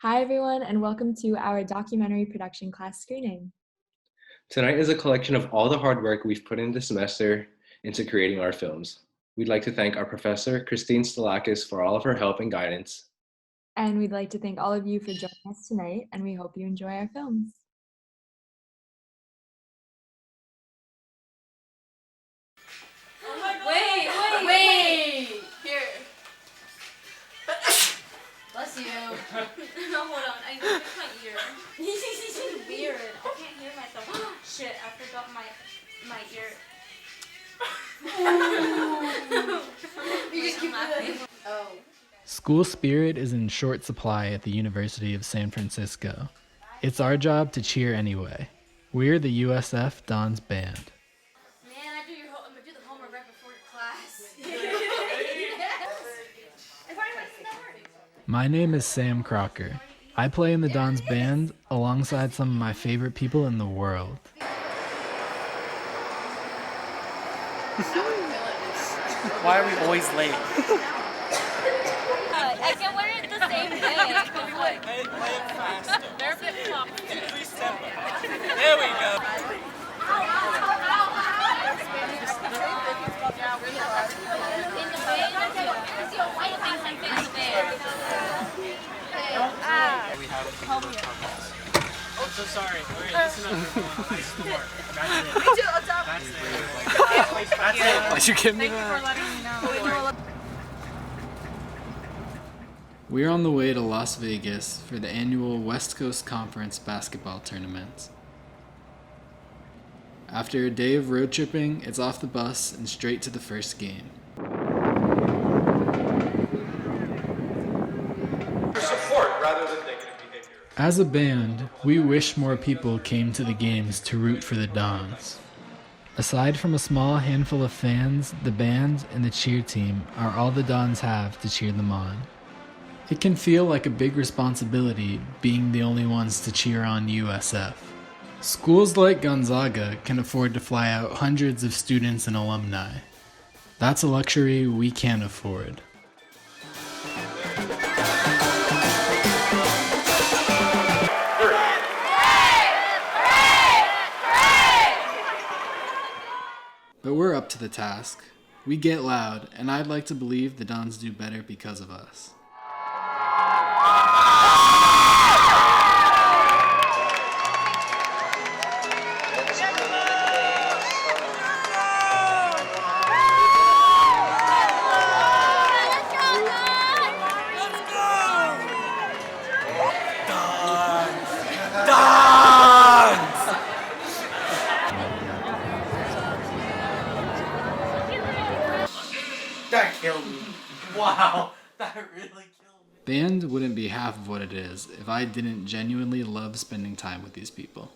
Hi everyone, and welcome to our documentary production class screening. Tonight is a collection of all the hard work we've put in this semester into creating our films. We'd like to thank our professor, Kristine Stolakis, for all of her help and guidance. And we'd like to thank all of you for joining us tonight, and we hope you enjoy our films. Wait! Here. Bless you. No, hold on. I hit my ear. This is weird. I can't hear myself. Shit, I forgot my ear. You just keep laughing. Oh. School spirit is in short supply at the University of San Francisco. It's our job to cheer anyway. We're the USF Dons band. Man, I do the homework right before class. My name is Sam Crocker. I play in the Dons band alongside some of my favorite people in the world. Why are we always late? I can wear it the same day. Play it faster. Increase tempo. There we go. I'm so sorry. This is not That's it. Me too. That's it. Why'd you give me that? Thank you for letting me know. We're on the way to Las Vegas for the annual West Coast Conference basketball tournament. After a day of road tripping, it's off the bus and straight to the first game. Support rather than negative behavior. As a band, we wish more people came to the games to root for the Dons. Aside from a small handful of fans, the band and the cheer team are all the Dons have to cheer them on. It can feel like a big responsibility being the only ones to cheer on USF. Schools like Gonzaga can afford to fly out hundreds of students and alumni. That's a luxury we can't afford. But we're up to the task. We get loud, and I'd like to believe the Dons do better because of us. That killed me. Wow. That really killed me. Band wouldn't be half of what it is if I didn't genuinely love spending time with these people.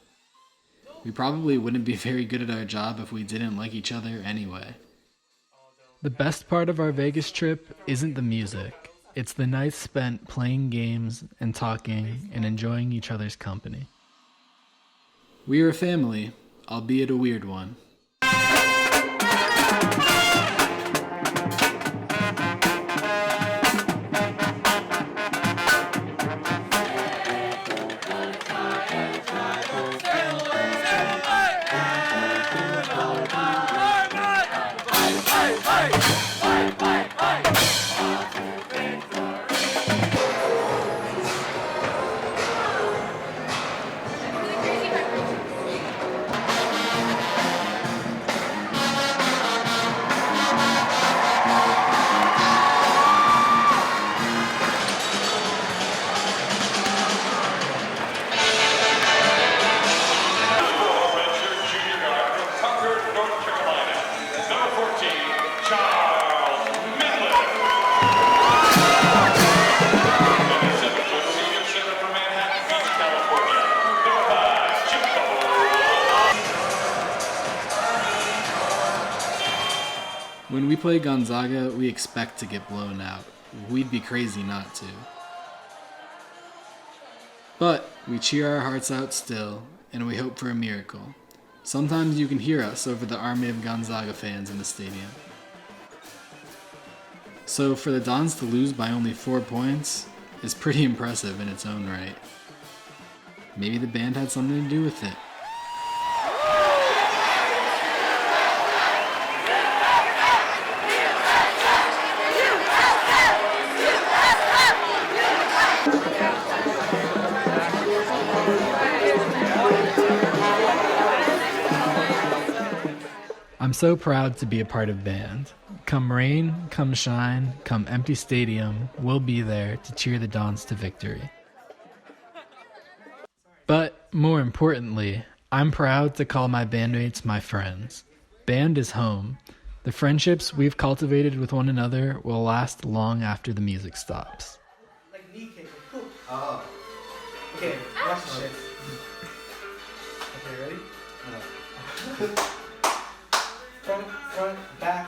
We probably wouldn't be very good at our job if we didn't like each other anyway. The best part of our Vegas trip isn't the music. It's the nights spent playing games and talking and enjoying each other's company. We are a family, albeit a weird one. When we play Gonzaga, we expect to get blown out. We'd be crazy not to. But we cheer our hearts out still, and we hope for a miracle. Sometimes you can hear us over the army of Gonzaga fans in the stadium. So for the Dons to lose by only 4 points, is pretty impressive in its own right. Maybe the band had something to do with it. I'm so proud to be a part of band. Come rain, come shine, come empty stadium, we'll be there to cheer the Dons to victory. But more importantly, I'm proud to call my bandmates my friends. Band is home. The friendships we've cultivated with one another will last long after the music stops. Like knee kick. Cool. Oh. Okay, watch this shit. Okay, ready? No. Front, back,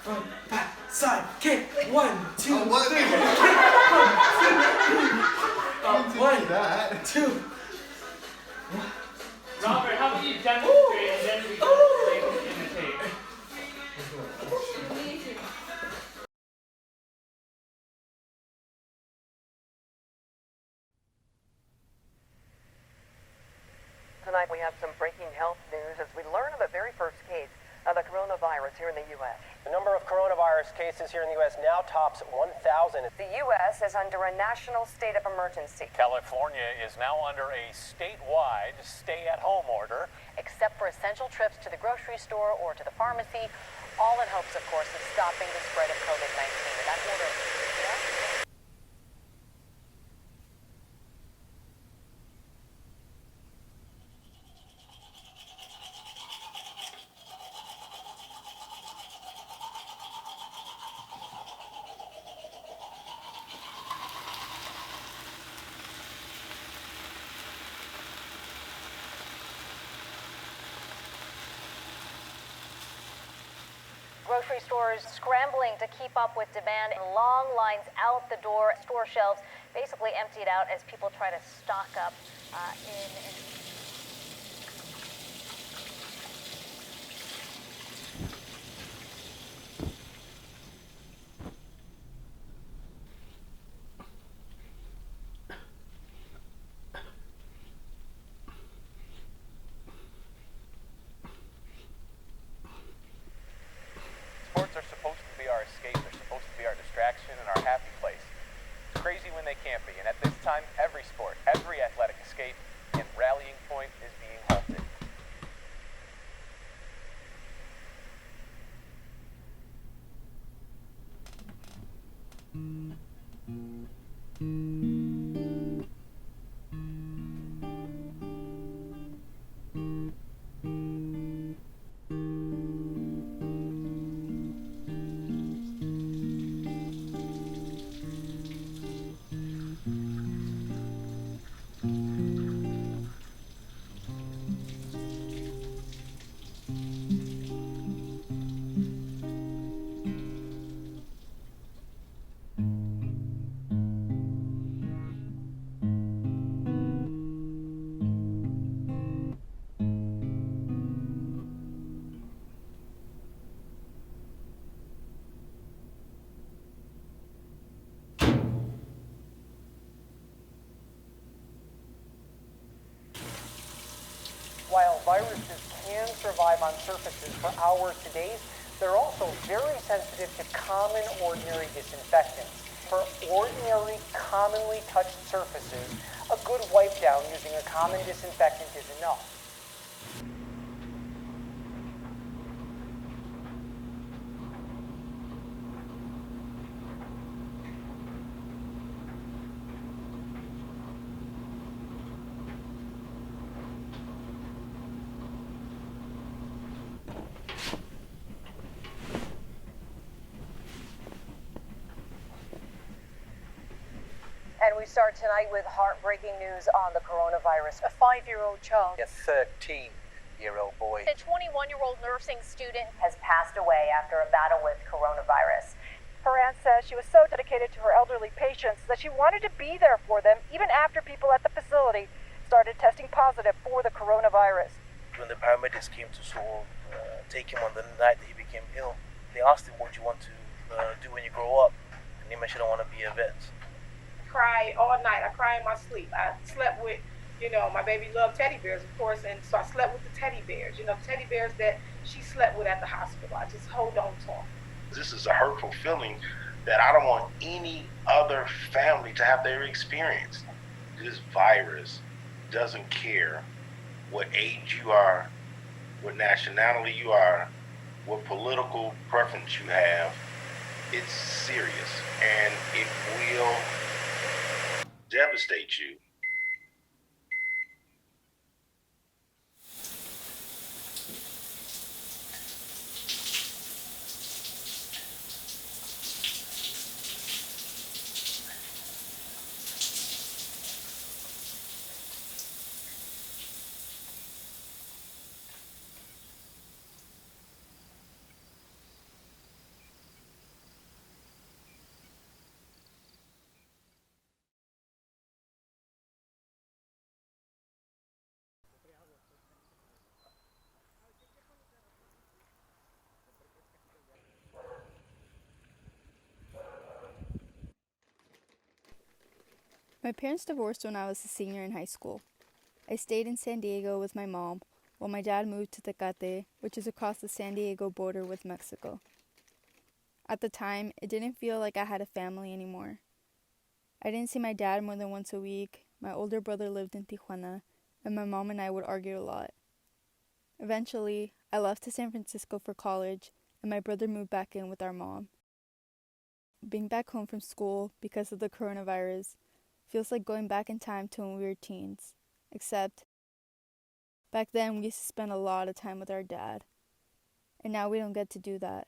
front, back, side, kick. 1, 2, 3. One, two. Robert, how about you demonstrate and then we can imitate? Tonight we have some breaking health news as we learn of the very first case of the coronavirus here in the U.S. The number of coronavirus cases here in the U.S. now tops 1,000. The U.S. is under a national state of emergency. California is now under a statewide stay-at-home order. Except for essential trips to the grocery store or to the pharmacy, all in hopes, of course, of stopping the spread of COVID-19. That order. Grocery stores scrambling to keep up with demand. Long lines out the door. Store shelves basically emptied out as people try to stock up in Sports are supposed to be our escape, they're supposed to be our distraction and our happy place. It's crazy when they can't be, and at this time, every sport, every athletic escape and rallying point is being halted. While viruses can survive on surfaces for hours to days, they're also very sensitive to common, ordinary disinfectants. For ordinary, commonly touched surfaces, a good wipe down using a common disinfectant is enough. And we start tonight with heartbreaking news on the coronavirus. A 5-year-old child, A 13-year-old boy, a 21-year-old nursing student has passed away after a battle with coronavirus. Her aunt says she was so dedicated to her elderly patients that she wanted to be there for them even after people at the facility started testing positive for the coronavirus. When the paramedics came to sort of take him on the night that he became ill, they asked him, what do you want to do when you grow up? And he mentioned, I want to be a vet. cried all night. I cried in my sleep. I slept with, you know, my baby loved teddy bears, of course, and so I slept with the teddy bears, you know, the teddy bears that she slept with at the hospital. I just hold on to them. This is a hurtful feeling that I don't want any other family to have their experience. This virus doesn't care what age you are, what nationality you are, what political preference you have. It's serious, and it will devastate you. My parents divorced when I was a senior in high school. I stayed in San Diego with my mom while my dad moved to Tecate, which is across the San Diego border with Mexico. At the time, it didn't feel like I had a family anymore. I didn't see my dad more than once a week, my older brother lived in Tijuana, and my mom and I would argue a lot. Eventually, I left to San Francisco for college, and my brother moved back in with our mom. Being back home from school because of the coronavirus feels like going back in time to when we were teens, except back then we used to spend a lot of time with our dad, and now we don't get to do that.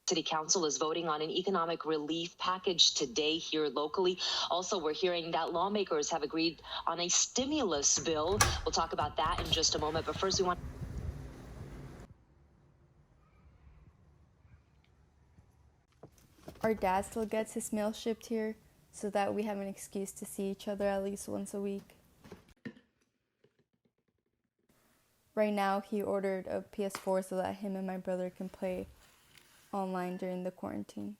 City Council is voting on an economic relief package today here locally. Also, we're hearing that lawmakers have agreed on a stimulus bill. We'll talk about that in just a moment, but first we want... Our dad still gets his mail shipped here, so that we have an excuse to see each other at least once a week. Right now, he ordered a PS4 so that him and my brother can play online during the quarantine.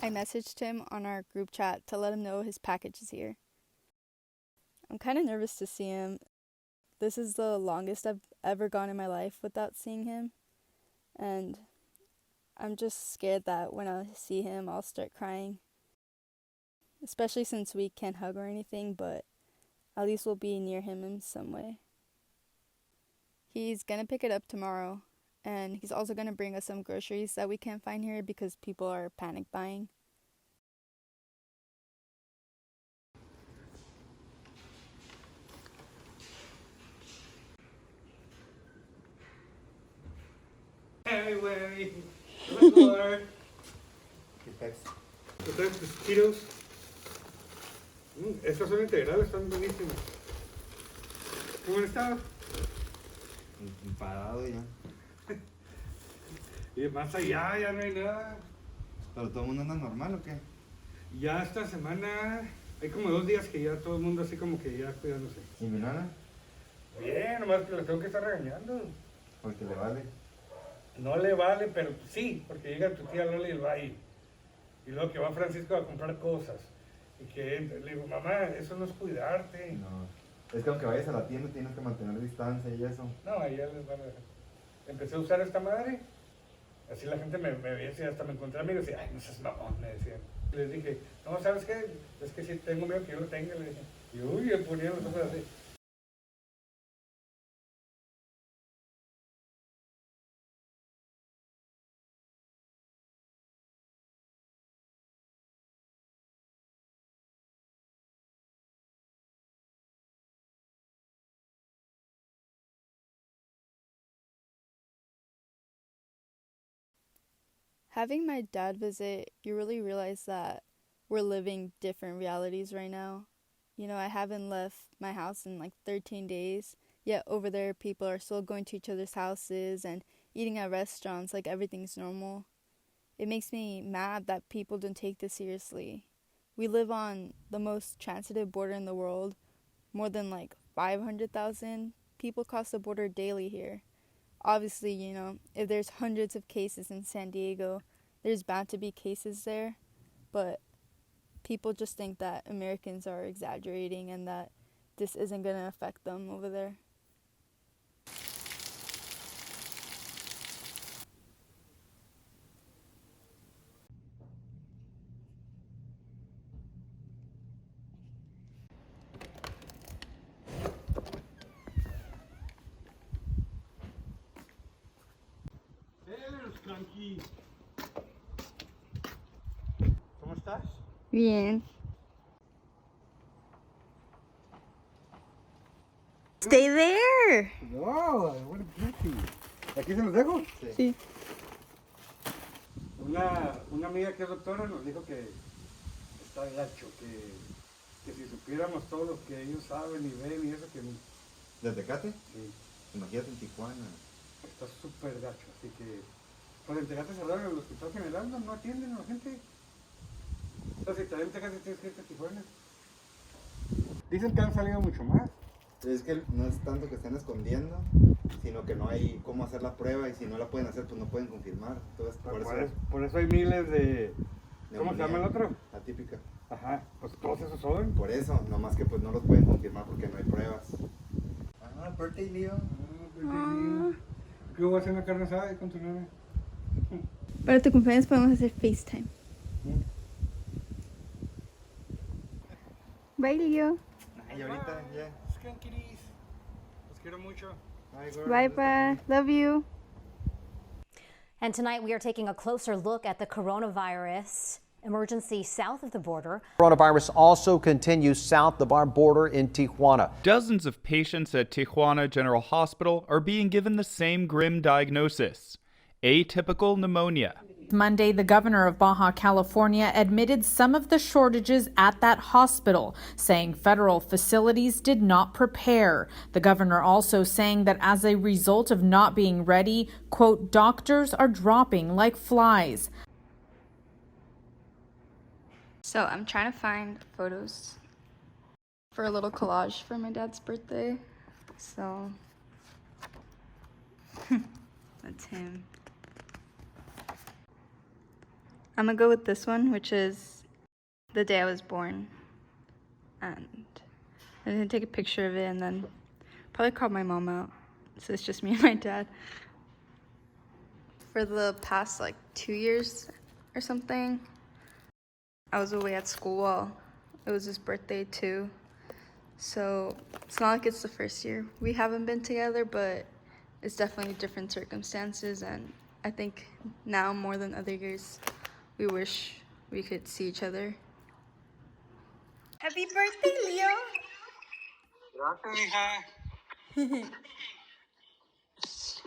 I messaged him on our group chat to let him know his package is here. I'm kind of nervous to see him. This is the longest I've ever gone in my life without seeing him, and I'm just scared that when I see him, I'll start crying. Especially since we can't hug or anything, but at least we'll be near him in some way. He's gonna pick it up tomorrow, and he's also gonna bring us some groceries that we can't find here because people are panic buying. Hey, güey. ¿Qué pasó? ¿Qué pex? ¿Qué pex? ¿Tus tiros? Estos son integrales, están buenísimos. ¿Cómo han estado? Parado ya. Y más allá, ya no hay nada. ¿Pero todo el mundo anda normal o qué? Ya esta semana, hay como 2 días que ya todo el mundo así como que ya cuidándose. ¿Y mi nana? Bien, nomás que lo tengo que estar regañando. Porque le vale. No le vale, pero sí, porque llega tu tía Lola y va ahí. Y luego que va Francisco a comprar cosas. Y que le digo, mamá, eso no es cuidarte. No, es que aunque vayas a la tienda tienes que mantener distancia y eso. No, ahí ya les van a... Empecé a usar esta madre. Así la gente me veía y hasta me encontré amigos y, ay, no seas mamón, me decían. Les dije, no, ¿sabes qué? Es que si tengo miedo que yo lo tenga, le dije. Y uy, me ponían los ojos así. Having my dad visit, you really realize that we're living different realities right now. You know, I haven't left my house in like 13 days, yet over there people are still going to each other's houses and eating at restaurants like everything's normal. It makes me mad that people don't take this seriously. We live on the most transited border in the world. More than like 500,000 people cross the border daily here. Obviously, you know, if there's hundreds of cases in San Diego, there's bound to be cases there. but people just think that Americans are exaggerating and that this isn't going to affect them over there. ¿Cómo estás? Bien. Stay there. No, what a beauty. ¿Aquí se los dejo? Sí. Una amiga que es doctora nos dijo que está gacho, que si supiéramos todo lo que ellos saben y ven y eso que... ¿De Tecate? Sí. Imagínate en Tijuana. Está súper gacho, así que... Pues en Tecate cerraron el hospital general, no atienden a la gente. Entonces, si también Tecate tienes que irte a Tijuana. Dicen que han salido mucho más. Es que no es tanto que estén escondiendo, sino que no hay cómo hacer la prueba y si no la pueden hacer, pues no pueden confirmar. Entonces, por eso hay miles de... ¿Cómo se llama el otro? Atípica. Ajá, pues todos esos son. Por eso, nomás que pues no los pueden confirmar porque no hay pruebas. Ah, birthday Leo. ¿Qué voy a hacer una carne asada con tu nena? Para tu cumpleaños podemos hacer FaceTime. Bye, Leo. Ay, ahorita ya. Skankies. Los quiero mucho. Bye, Pa. Love you. And tonight we are taking a closer look at the coronavirus emergency south of the border. Coronavirus also continues south of our border in Tijuana. Dozens of patients at Tijuana General Hospital are being given the same grim diagnosis: atypical pneumonia. Monday, the governor of Baja California admitted some of the shortages at that hospital, saying federal facilities did not prepare. The governor also saying that as a result of not being ready, quote, doctors are dropping like flies. So I'm trying to find photos for a little collage for my dad's birthday. So that's him. I'm gonna go with this one, which is the day I was born. And I'm gonna take a picture of it and then probably call my mom out. So it's just me and my dad. For the past like 2 years or something, I was away at school while it was his birthday too. So it's not like it's the first year we haven't been together, but it's definitely different circumstances. And I think now more than other years, we wish we could see each other. Happy birthday, Leo! Gracias, hija.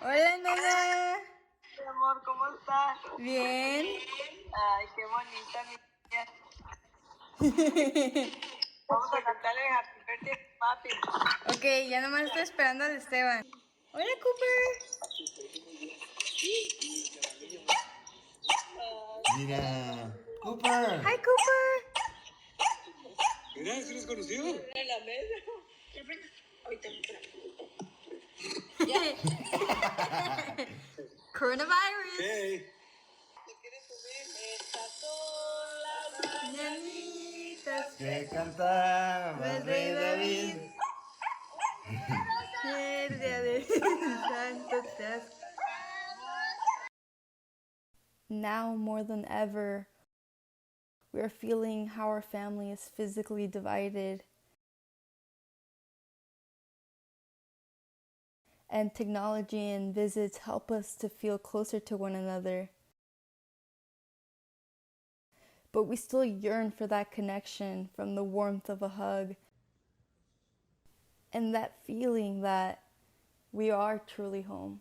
Hola, nena. Mi amor, ¿cómo estás? Bien. Ay, qué bonita, mi niña. Vamos a cantarle Happy Birthday, papi. Ok, ya nomás estoy esperando al Esteban. Hola, Cooper. Mira, Cooper. Hi, Cooper. Mira, ¿sí los conocido? En la mesa. Ahorita. Coronavirus. Okay. ¿Te quieres subir? Estas son las mañanitas que cantaba el rey David. El día de Santo Seas. Now more than ever, we are feeling how our family is physically divided. And technology and visits help us to feel closer to one another. But we still yearn for that connection from the warmth of a hug. And that feeling that we are truly home.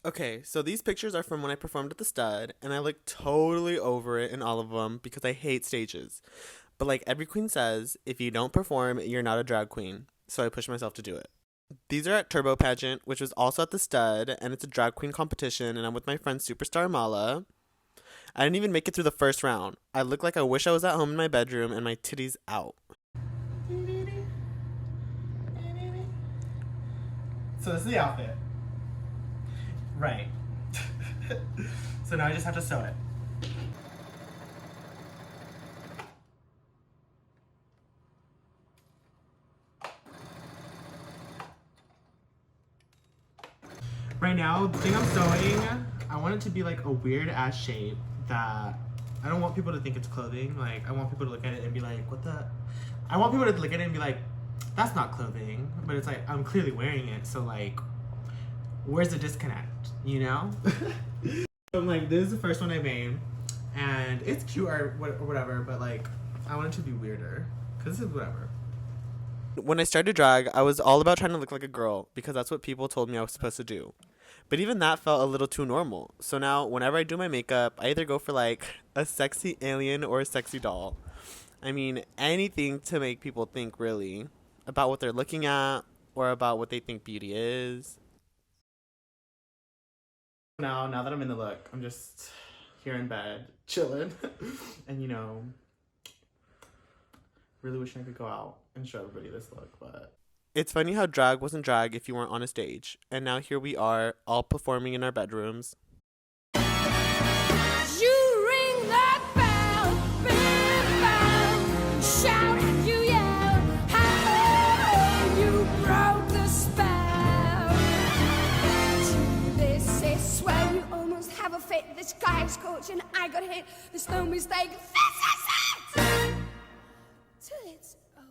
Okay, so these pictures are from when I performed at the Stud, and I look totally over it in all of them because I hate stages. But like every queen says, if you don't perform, you're not a drag queen. So I pushed myself to do it. These are at Turbo Pageant, which was also at the Stud, and it's a drag queen competition, and I'm with my friend Superstar Mala. I didn't even make it through the first round. I look like I wish I was at home in my bedroom and my titties out. So this is the outfit. Right. So now I just have to sew it. Right now, the thing I'm sewing, I want it to be like a weird ass shape that I don't want people to think it's clothing. Like, I want people to look at it and be like, what the? I want people to look at it and be like, that's not clothing. But it's like, I'm clearly wearing it, so like, where's the disconnect, you know? So I'm like, this is the first one I made, and it's cute or whatever, but like, I want it to be weirder, because this is whatever. When I started drag, I was all about trying to look like a girl because that's what people told me I was supposed to do. But even that felt a little too normal. So now, whenever I do my makeup, I either go for like a sexy alien or a sexy doll. I mean, anything to make people think, really, about what they're looking at or about what they think beauty is. Now that I'm in the look, I'm just here in bed, chilling. And you know, really wishing I could go out and show everybody this look, but... It's funny how drag wasn't drag if you weren't on a stage. And now here we are, all performing in our bedrooms. You ring that bell, bell, bell, shout and you yell, how you broke the spell. To this is swell, you almost have a fit. The sky is scorching, I got hit. There's no mistake. This is it! Till it's over.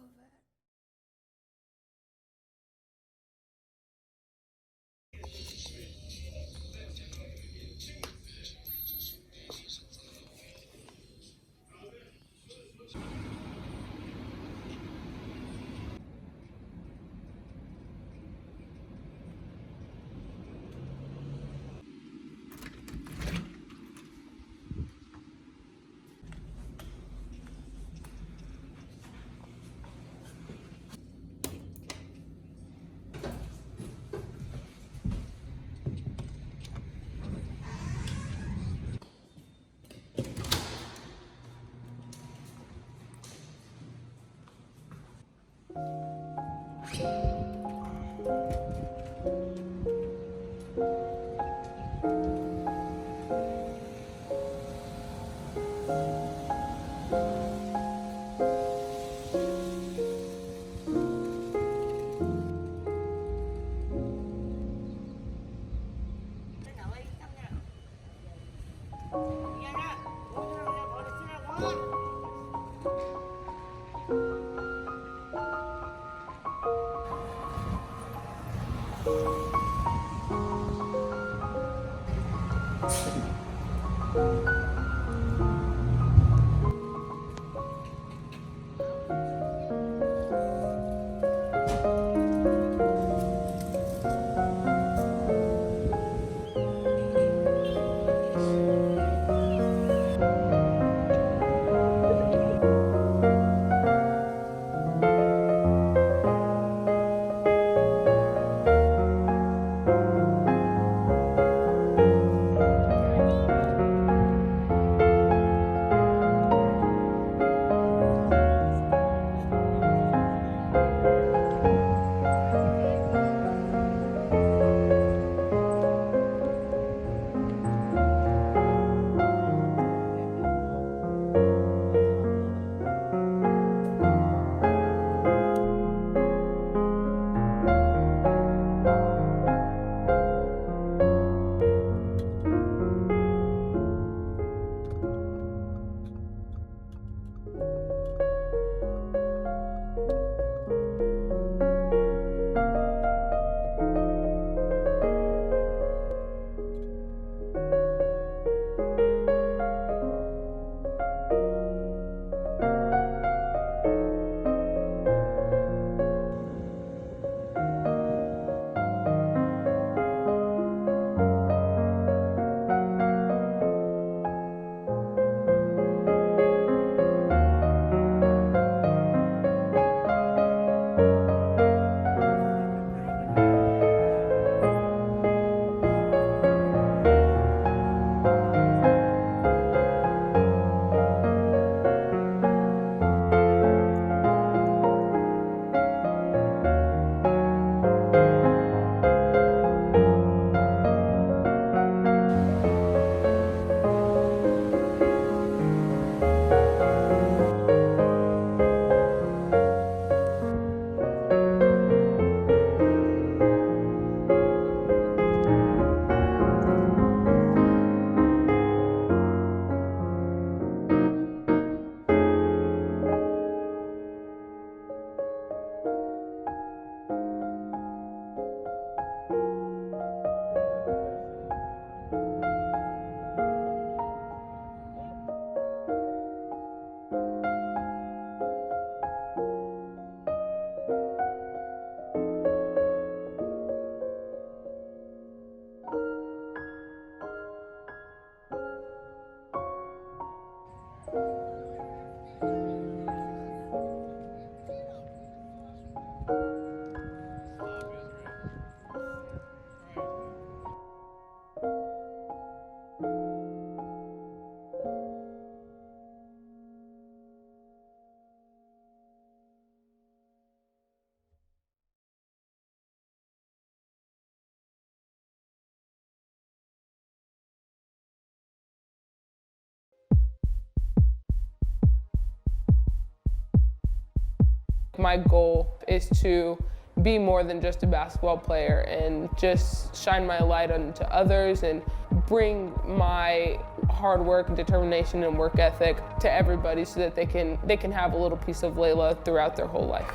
My goal is to be more than just a basketball player and just shine my light onto others and bring my hard work, determination, and work ethic to everybody so that they can have a little piece of Layla throughout their whole life.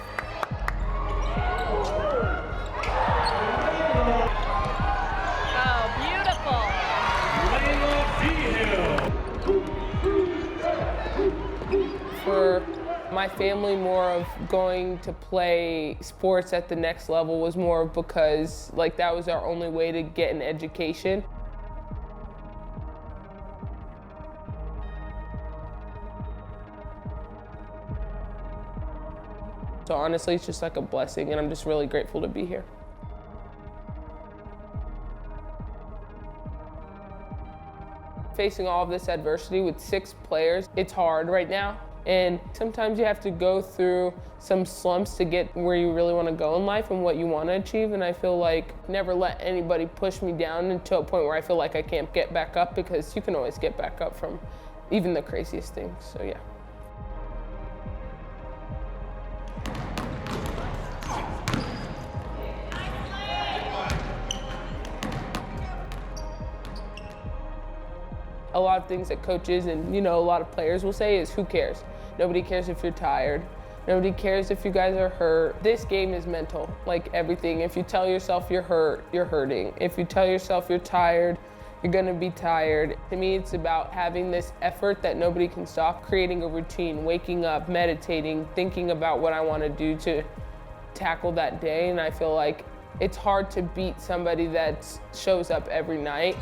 For my family, more of going to play sports at the next level was more because like that was our only way to get an education. So honestly, it's just like a blessing, and I'm just really grateful to be here. Facing all of this adversity with 6 players, it's hard right now. And sometimes you have to go through some slumps to get where you really want to go in life and what you want to achieve. And I feel like never let anybody push me down into a point where I feel like I can't get back up, because you can always get back up from even the craziest things. So yeah. A lot of things that coaches and a lot of players will say is, who cares? Nobody cares if you're tired. Nobody cares if you guys are hurt. This game is mental, like everything. If you tell yourself you're hurt, you're hurting. If you tell yourself you're tired, you're gonna be tired. To me, it's about having this effort that nobody can stop, creating a routine, waking up, meditating, thinking about what I wanna do to tackle that day. And I feel like it's hard to beat somebody that shows up every night.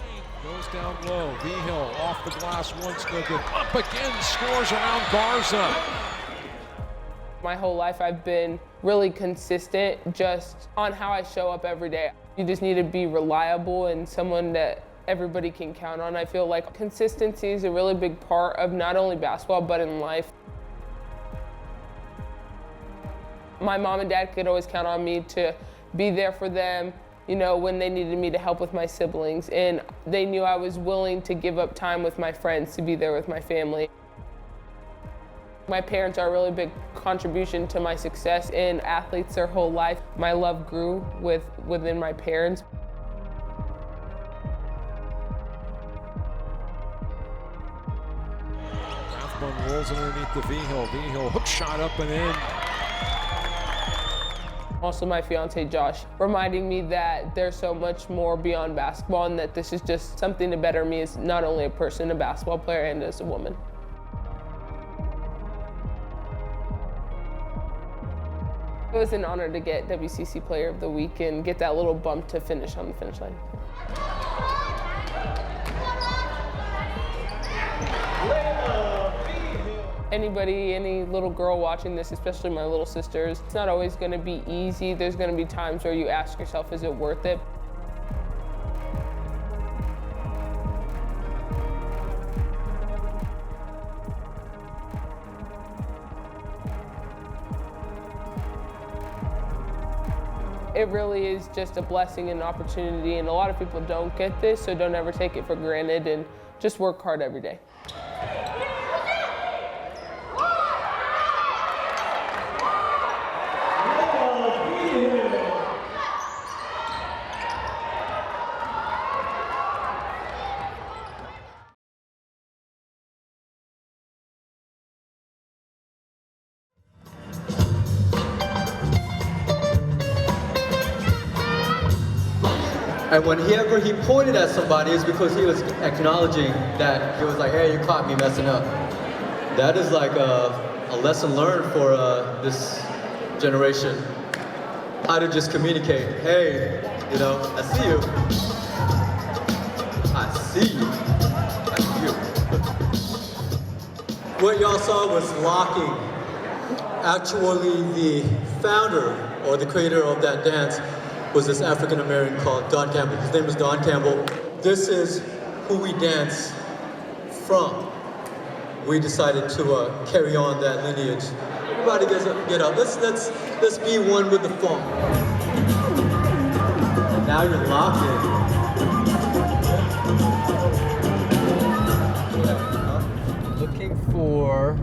Goes down low, V-Hill off the glass once, no good. Up again, scores around Garza. My whole life I've been really consistent just on how I show up every day. You just need to be reliable and someone that everybody can count on. I feel like consistency is a really big part of not only basketball, but in life. My mom and dad could always count on me to be there for them, when they needed me to help with my siblings, and they knew I was willing to give up time with my friends to be there with my family. My parents are a really big contribution to my success, and athletes their whole life. My love grew within my parents. Rathbun rolls underneath the V-Hill. V-Hill hook shot up and in. Also my fiance Josh, reminding me that there's so much more beyond basketball and that this is just something to better me as not only a person, a basketball player, and as a woman. It was an honor to get WCC Player of the Week and get that little bump to finish on the finish line. Anybody, any little girl watching this, especially my little sisters, it's not always going to be easy. There's going to be times where you ask yourself, is it worth it? It really is just a blessing and an opportunity, and a lot of people don't get this, so don't ever take it for granted and just work hard every day. And whenever he pointed at somebody, it's because he was acknowledging that he was like, hey, you caught me messing up. That is like a lesson learned for this generation. How to just communicate. Hey, I see you. I see you. I see you. What y'all saw was locking. Actually, the founder or the creator of that dance was this African American called Don Campbell. His name is Don Campbell. This is who we dance from. We decided to carry on that lineage. Everybody get up. Let's be one with the funk. Now you're locked in. Looking for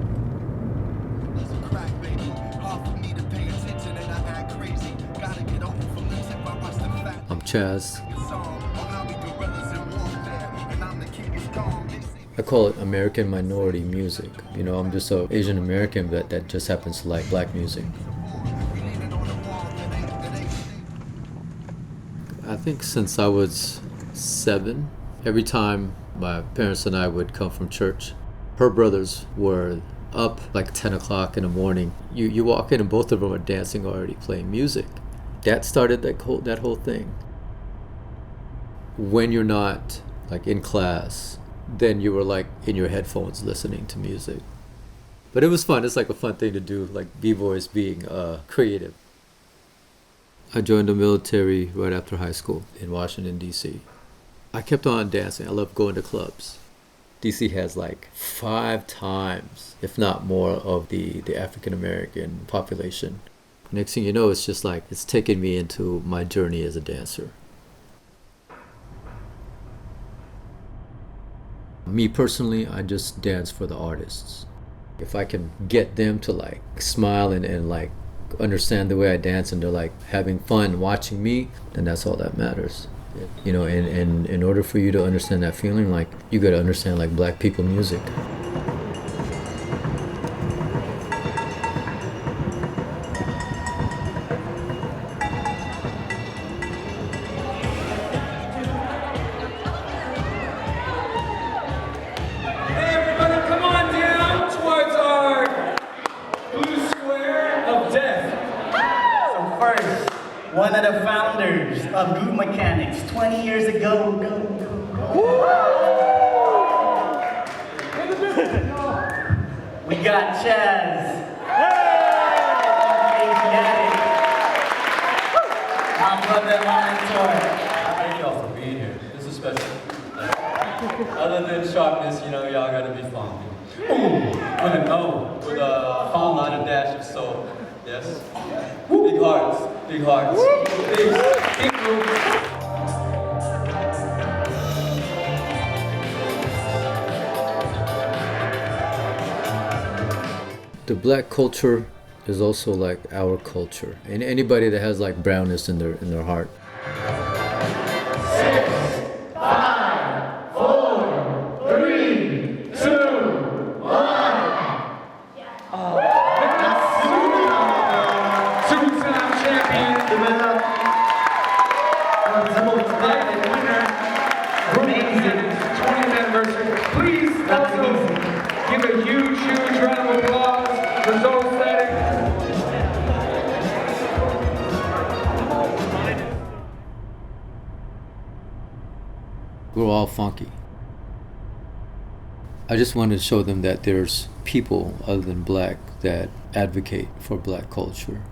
I'm Chaz. I call it American minority music. You know, I'm just an Asian American that just happens to like black music. I think since I was 7, every time my parents and I would come from church, her brothers were up like 10 o'clock in the morning. You walk in and both of them are dancing already, playing music. That started that whole thing. When you're not like in class, then you were like in your headphones listening to music. But it was fun. It's like a fun thing to do, like b-boys being creative. I joined the military right after high school in Washington, D.C. I kept on dancing. I loved going to clubs. D.C. has like 5 times, if not more, of the African-American population. Next thing you know, it's just like, it's taken me into my journey as a dancer. Me personally, I just dance for the artists. If I can get them to like smile and like understand the way I dance and they're like having fun watching me, then that's all that matters. You know, and in order for you to understand that feeling, like you gotta understand like black people music. One of the founders of Group Mechanics 20 years ago. We got Chaz. My brother mentor. Thank y'all for being here. This is special. Other than sharpness, you know, y'all gotta be funky. With a fine line of dash of soul. Yes? Big hearts. Big hearts. Big group. The black culture is also like our culture. And anybody that has like brownness in their heart. 6, 5, 4, 3, 2, 1. Two-time champion, Zibo today, winner, amazing 20th anniversary. Please also give a huge round of applause for Zoe Static. We're all funky. I just wanted to show them that there's people other than black that advocate for black culture.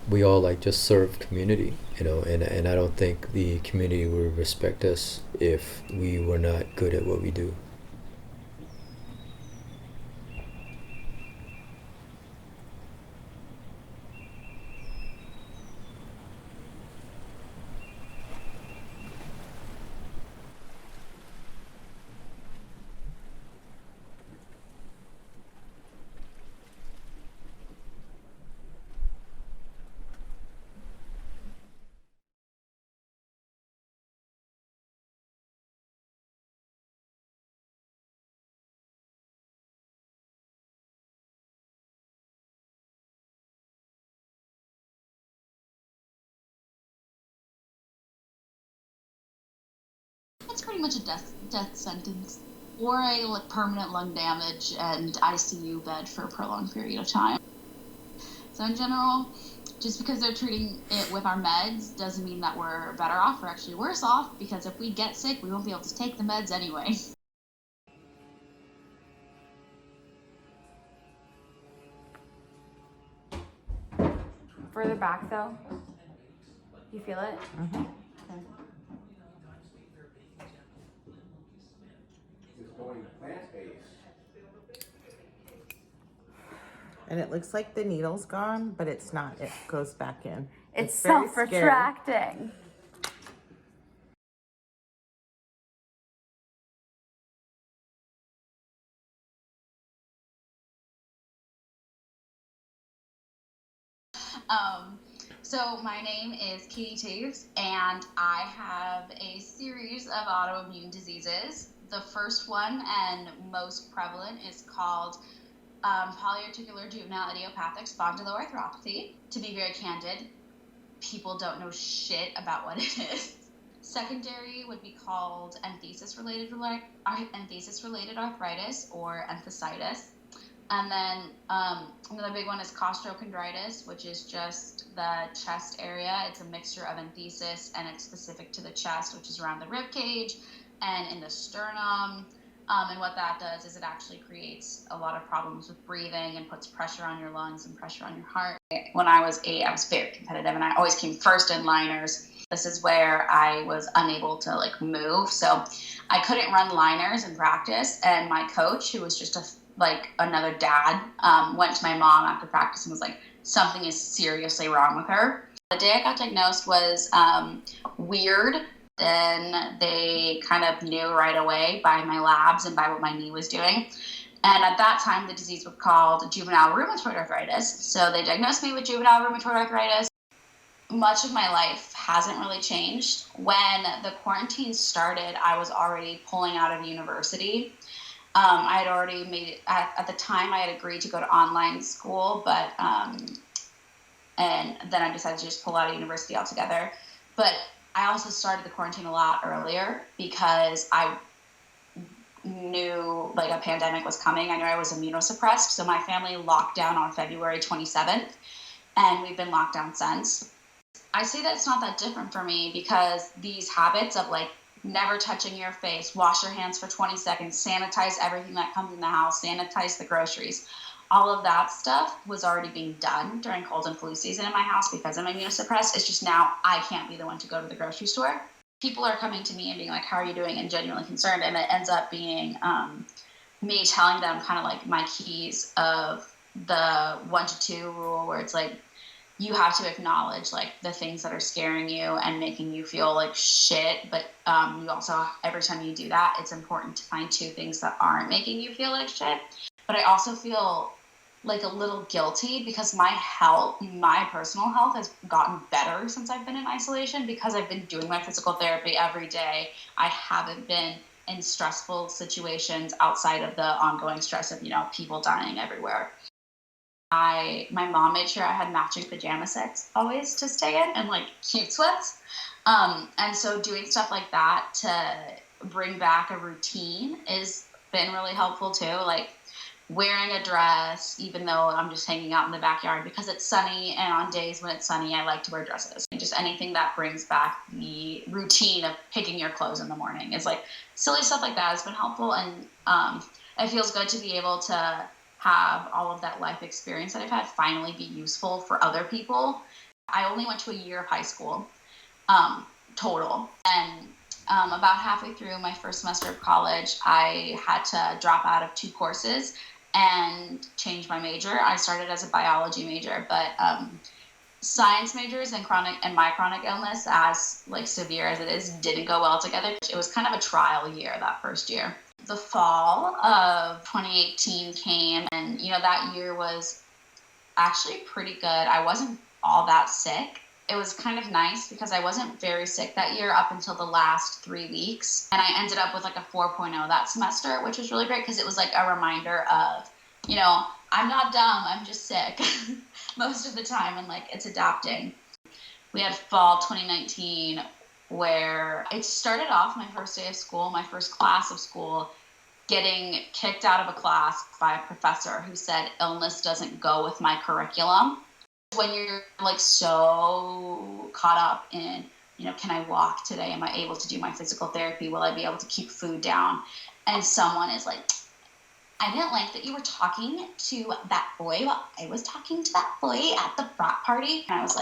We all like just serve community, you know, and I don't think the community would respect us if we were not good at what we do. It's pretty much a death sentence, or a permanent lung damage and ICU bed for a prolonged period of time. So in general, just because they're treating it with our meds doesn't mean that we're better off. We're actually worse off, because if we get sick, we won't be able to take the meds anyway. Further back though, you feel it? Mm-hmm. Okay. And it looks like the needle's gone, but it's not. It goes back in. It's very scary. self-retracting. So my name is Katie Taves, and I have a series of autoimmune diseases. The first one and most prevalent is called polyarticular juvenile idiopathic spondyloarthropathy. To be very candid, people don't know shit about what it is. Secondary would be called enthesis-related arthritis or enthesitis. And then another big one is costochondritis, which is just the chest area. It's a mixture of enthesis, and it's specific to the chest, which is around the rib cage and in the sternum. And what that does is it actually creates a lot of problems with breathing and puts pressure on your lungs and pressure on your heart. When I was 8, I was very competitive, and I always came first in liners. This is where I was unable to move, so I couldn't run liners in practice. And my coach, who was just another dad, went to my mom after practice and was like, something is seriously wrong with her. The day I got diagnosed was weird. Then they kind of knew right away by my labs and by what my knee was doing. And at that time, the disease was called juvenile rheumatoid arthritis. So they diagnosed me with juvenile rheumatoid arthritis. Much of my life hasn't really changed. When the quarantine started, I was already pulling out of university. I had already made it, at the time I had agreed to go to online school, but, and then I decided to just pull out of university altogether. But I also started the quarantine a lot earlier because I knew a pandemic was coming. I knew I was immunosuppressed. So my family locked down on February 27th, and we've been locked down since. I say that it's not that different for me because these habits of never touching your face, wash your hands for 20 seconds, sanitize everything that comes in the house, sanitize the groceries. All of that stuff was already being done during cold and flu season in my house because I'm immunosuppressed. It's just now I can't be the one to go to the grocery store. People are coming to me and being like, how are you doing? And genuinely concerned. And it ends up being me telling them kind of my keys of the 1 to 2 rule, where it's you have to acknowledge the things that are scaring you and making you feel shit. But you also, every time you do that, it's important to find 2 things that aren't making you feel like shit. But I also feel a little guilty because my personal health has gotten better since I've been in isolation because I've been doing my physical therapy every day. I haven't been in stressful situations outside of the ongoing stress of, people dying everywhere. My mom made sure I had matching pajama sets always to stay in and cute sweats. And so doing stuff like that to bring back a routine has been really helpful too. Wearing a dress, even though I'm just hanging out in the backyard because it's sunny, and on days when it's sunny, I like to wear dresses. Just anything that brings back the routine of picking your clothes in the morning is silly stuff like that has been helpful. And it feels good to be able to have all of that life experience that I've had finally be useful for other people. I only went to a year of high school total. And about halfway through my first semester of college, I had to drop out of 2 courses and change my major. I started as a biology major, but science majors and my chronic illness, as severe as it is, didn't go well together. It was kind of a trial year that first year. The fall of 2018 came, and that year was actually pretty good. I wasn't all that sick. It was kind of nice because I wasn't very sick that year up until the last 3 weeks. And I ended up with a 4.0 that semester, which was really great because it was a reminder of, I'm not dumb, I'm just sick most of the time. And it's adapting. We had fall 2019 where it started off my first day of school, my first class of school, getting kicked out of a class by a professor who said illness doesn't go with my curriculum. When you're so caught up in, can I walk today? Am I able to do my physical therapy? Will I be able to keep food down? And someone is I didn't like that you were talking to that boy while I was talking to that boy at the frat party. And I was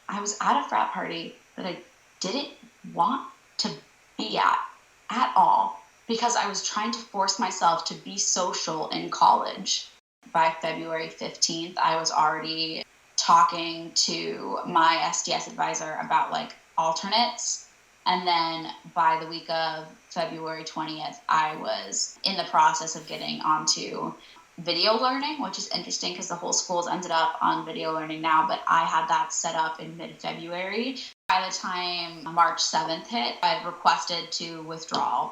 I was at a frat party that I didn't want to be at all because I was trying to force myself to be social in college. By February 15th, I was already talking to my SDS advisor about alternates. And then by the week of February 20th, I was in the process of getting onto video learning, which is interesting because the whole school's ended up on video learning now, but I had that set up in mid-February. By the time March 7th hit, I'd requested to withdraw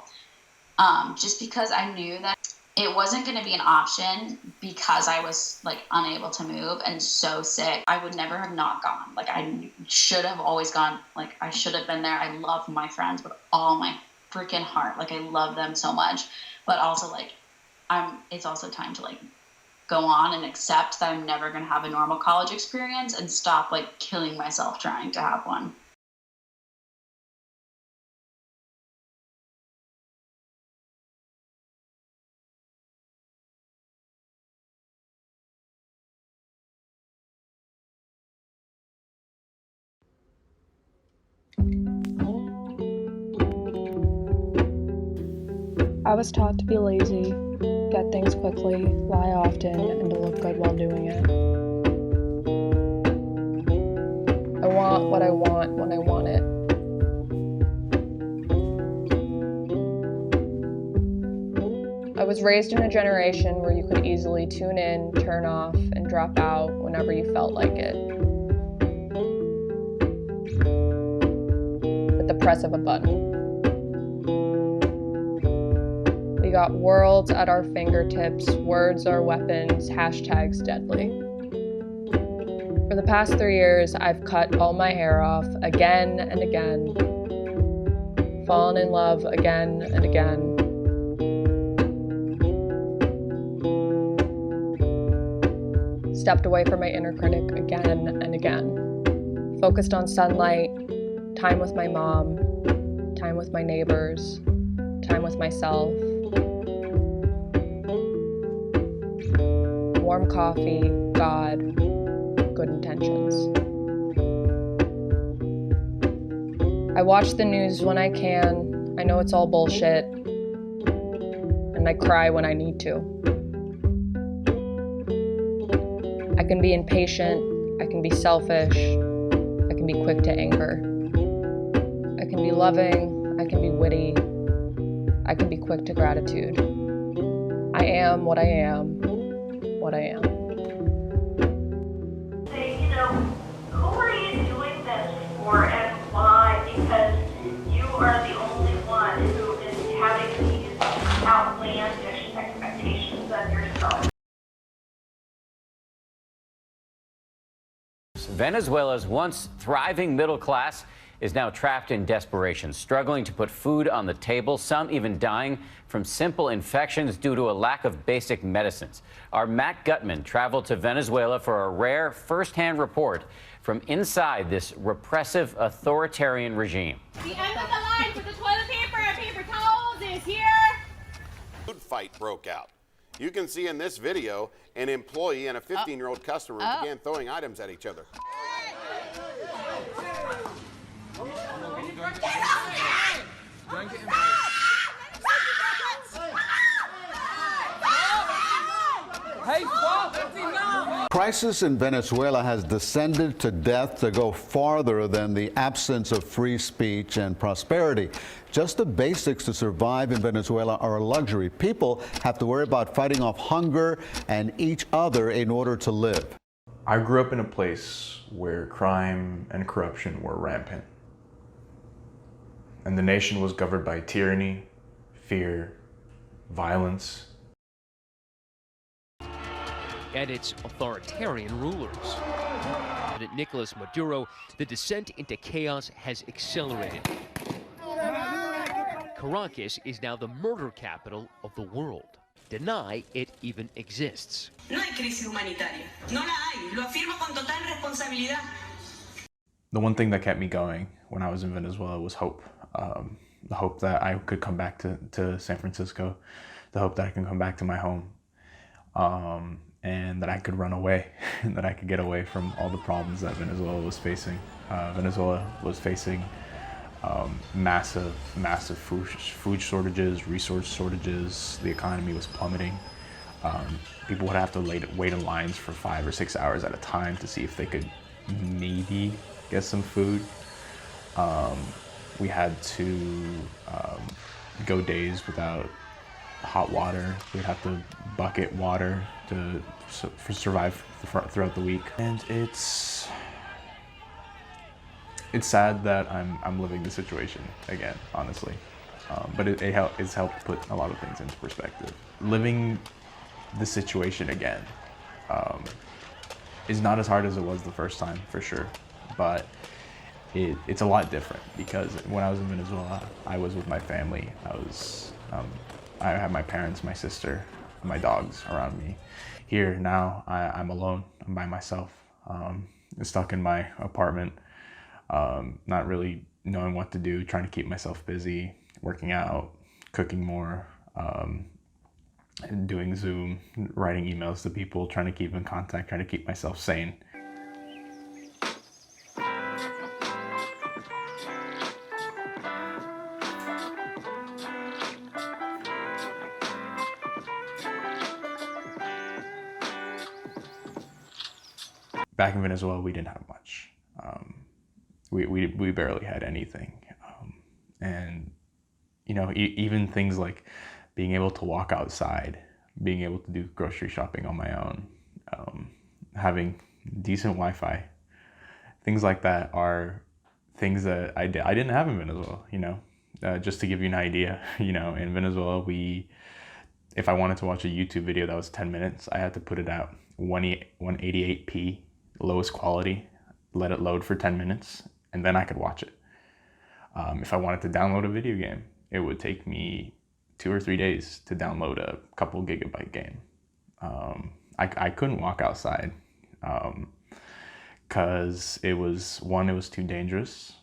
just because I knew that it wasn't going to be an option because I was like unable to move and so sick. I would never have not gone. Like I should have always gone. Like I should have been there. I love my friends with all my freaking heart. Like I love them so much, but also like it's also time to like go on and accept that I'm never going to have a normal college experience and stop like killing myself trying to have one. I was taught to be lazy, get things quickly, lie often, and to look good while doing it. I want what I want when I want it. I was raised in a generation where you could easily tune in, turn off, and drop out whenever you felt like it. With the press of a button. We got worlds at our fingertips, words are weapons, hashtags deadly. For the past 3 years, I've cut all my hair off again and again, fallen in love again and again. Stepped away from my inner critic again and again. Focused on sunlight, time with my mom, time with my neighbors, time with myself. Warm coffee, God, good intentions. I watch the news when I can. I know it's all bullshit. And I cry when I need to. I can be impatient. I can be selfish. I can be quick to anger. I can be loving. I can be witty. I can be quick to gratitude. I am what I am. What I am. Say, you know, who are you doing this for and why? Because you are the only one who is having these outlandish expectations of yourself. Venezuela's once thriving middle class is now trapped in desperation, struggling to put food on the table, some even dying from simple infections due to a lack of basic medicines. Our Matt Gutman traveled to Venezuela for a rare first-hand report from inside this repressive authoritarian regime. The end of the line for the toilet paper and paper towels is here. Food fight broke out. You can see in this video an employee and a 15-year-old customer began throwing items at each other. Crisis in Venezuela has descended to death to go farther than the absence of free speech and prosperity. Just the basics to survive in Venezuela are a luxury. People have to worry about fighting off hunger and each other in order to live. I grew up in a place where crime and corruption were rampant. And the nation was governed by tyranny, fear, violence, and its authoritarian rulers. President Nicolas Maduro, the descent into chaos has accelerated. Caracas is now the murder capital of the world. Deny it even exists. No hay crisis humanitaria. No la hay. Lo afirmo con total responsabilidad. The one thing that kept me going when I was in Venezuela was hope. The hope that I could come back to San Francisco, the hope that I can come back to my home, and that I could run away, and that I could get away from all the problems that Venezuela was facing. Venezuela was facing massive food shortages, resource shortages. The economy was plummeting. People would have to wait in lines for 5 or 6 hours at a time to see if they could maybe get some food. We had to go days without hot water. We'd have to bucket water to survive throughout the week. And it's sad that I'm living the situation again, honestly. But it's helped put a lot of things into perspective. Living the situation again is not as hard as it was the first time, for sure. But it's a lot different because when I was in Venezuela, I was with my family. I had my parents, my sister, my dogs around me. Here now, I'm alone. I'm by myself, stuck in my apartment, not really knowing what to do, trying to keep myself busy, working out, cooking more, and doing Zoom, writing emails to people, trying to keep in contact, trying to keep myself sane. Back in Venezuela, we didn't have much. We barely had anything. And, you know, even things like being able to walk outside, being able to do grocery shopping on my own, having decent Wi-Fi, things like that are things that I didn't have in Venezuela, you know. Just to give you an idea, you know, in Venezuela, if I wanted to watch a YouTube video that was 10 minutes, I had to put it out 188p, lowest quality, let it load for 10 minutes, and then I could watch it. If I wanted to download a video game, it would take me 2 or 3 days to download a couple gigabyte game. I couldn't walk outside because it was too dangerous,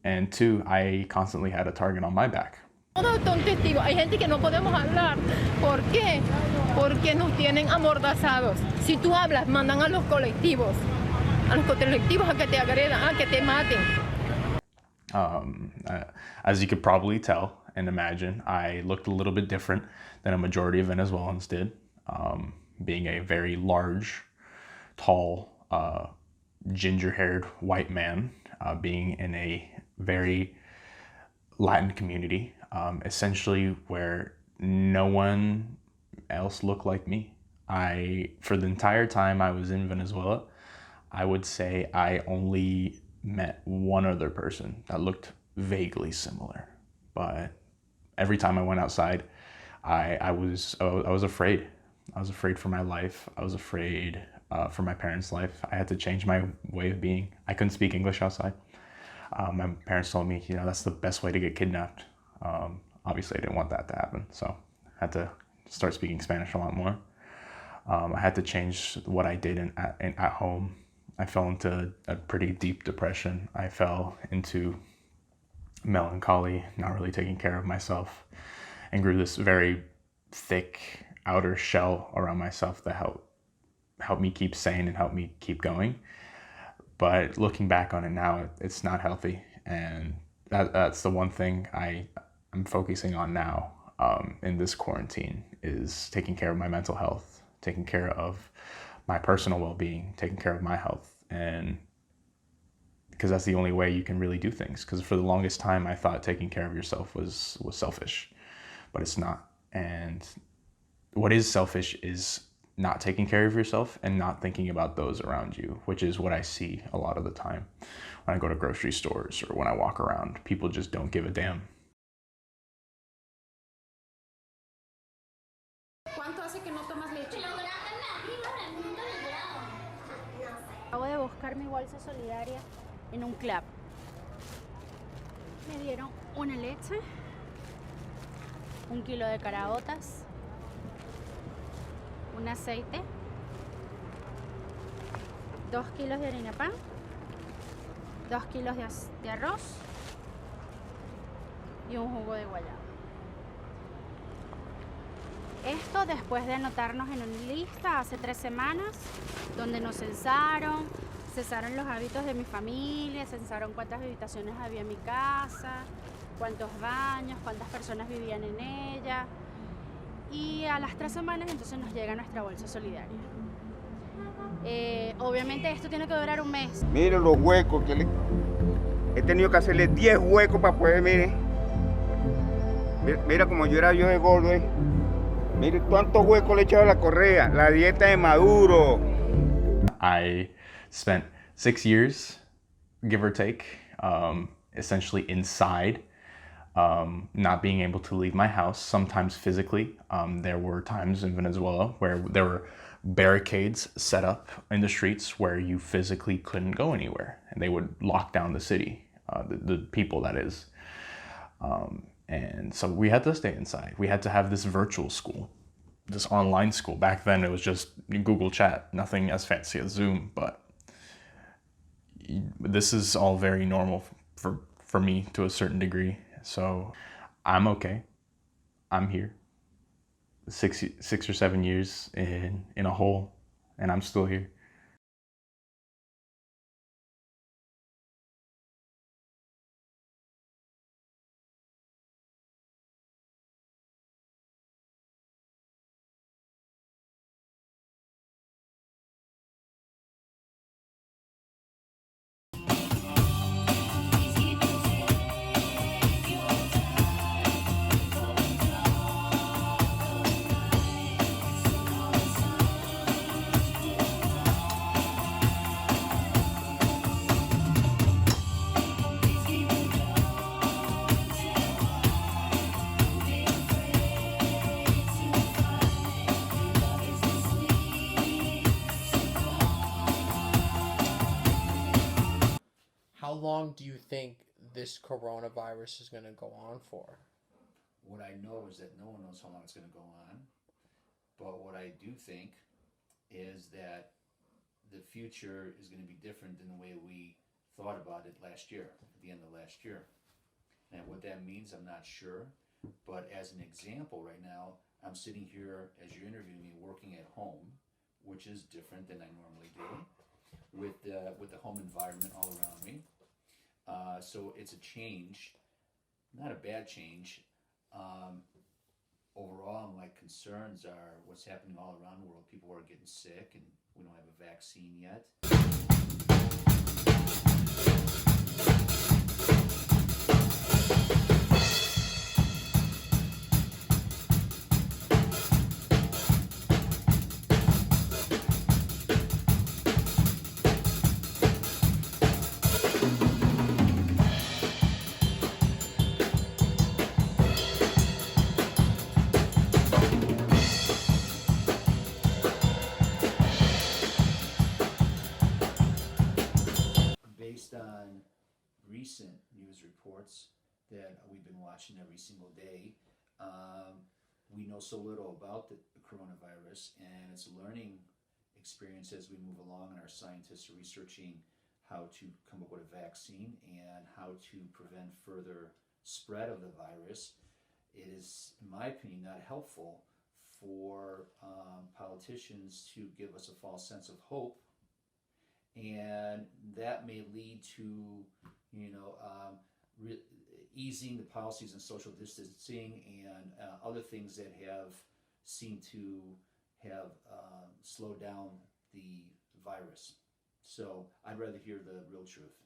and 2, I constantly had a target on my back. Todos son testigos. Hay gente que no podemos hablar. ¿Por qué? Porque nos tienen amordazados. Si tú hablas, mandan a los colectivos a que te agredan, a que te maten. As you could probably tell and imagine, I looked a little bit different than a majority of Venezuelans did. Being a very large, tall, ginger-haired white man, being in a very Latin community, essentially where no one else looked like me. For the entire time I was in Venezuela, I would say I only met one other person that looked vaguely similar. But every time I went outside, I was afraid. I was afraid for my life. I was afraid for my parents' life. I had to change my way of being. I couldn't speak English outside. My parents told me, you know, that's the best way to get kidnapped. Obviously, I didn't want that to happen, so I had to start speaking Spanish a lot more. I had to change what I did at home. I fell into a pretty deep depression. I fell into melancholy, not really taking care of myself, and grew this very thick outer shell around myself that helped me keep sane and helped me keep going. But looking back on it now, it's not healthy, and that's the one thing I'm focusing on now in this quarantine, is taking care of my mental health, taking care of my personal well-being, taking care of my health, and because that's the only way you can really do things. Because for the longest time, I thought taking care of yourself was selfish, but it's not. And what is selfish is not taking care of yourself and not thinking about those around you, which is what I see a lot of the time when I go to grocery stores or when I walk around. People just don't give a damn. ¿Cuánto hace que no tomas leche? Acabo de buscar mi bolsa solidaria en un club. Me dieron una leche, 1 kilo de caraotas, un aceite, 2 kilos de harina pan, 2 kilos de arroz y un jugo de guayaba. Esto después de anotarnos en una lista hace 3 semanas, donde nos censaron los hábitos de mi familia, censaron cuántas habitaciones había en mi casa, cuántos baños, cuántas personas vivían en ella. Y a las 3 semanas entonces nos llega nuestra bolsa solidaria. Obviamente esto tiene que durar un mes. Miren los huecos que he tenido que hacerle 10 huecos para poder, miren. Mira como yo era de gordo, Mira cuántos huecos le echaba la correa. La dieta de Maduro. I spent 6 years, give or take, essentially inside, not being able to leave my house, sometimes physically. There were times in Venezuela where there were barricades set up in the streets where you physically couldn't go anywhere, and they would lock down the city, the people, that is. And so we had to stay inside. We had to have this virtual school, this online school. Back then it was just Google Chat, nothing as fancy as Zoom, but this is all very normal for me to a certain degree. So I'm okay. I'm here. 6 or 7 years in a hole, and I'm still here. How long do you think this coronavirus is going to go on for? What I know is that no one knows how long it's going to go on. But what I do think is that the future is going to be different than the way we thought about it last year, at the end of last year. And what that means, I'm not sure. But as an example right now, I'm sitting here as you're interviewing me working at home, which is different than I normally do, with the home environment all around me. So it's a change, not a bad change. Overall, my concerns are what's happening all around the world. People are getting sick, and we don't have a vaccine yet. Based on recent news reports that we've been watching every single day, we know so little about the coronavirus, and it's a learning experience as we move along, and our scientists are researching how to come up with a vaccine and how to prevent further spread of the virus. It is, in my opinion, not helpful for politicians to give us a false sense of hope, and that may lead to, easing the policies and social distancing and other things that have seemed to have slowed down the virus. So I'd rather hear the real truth.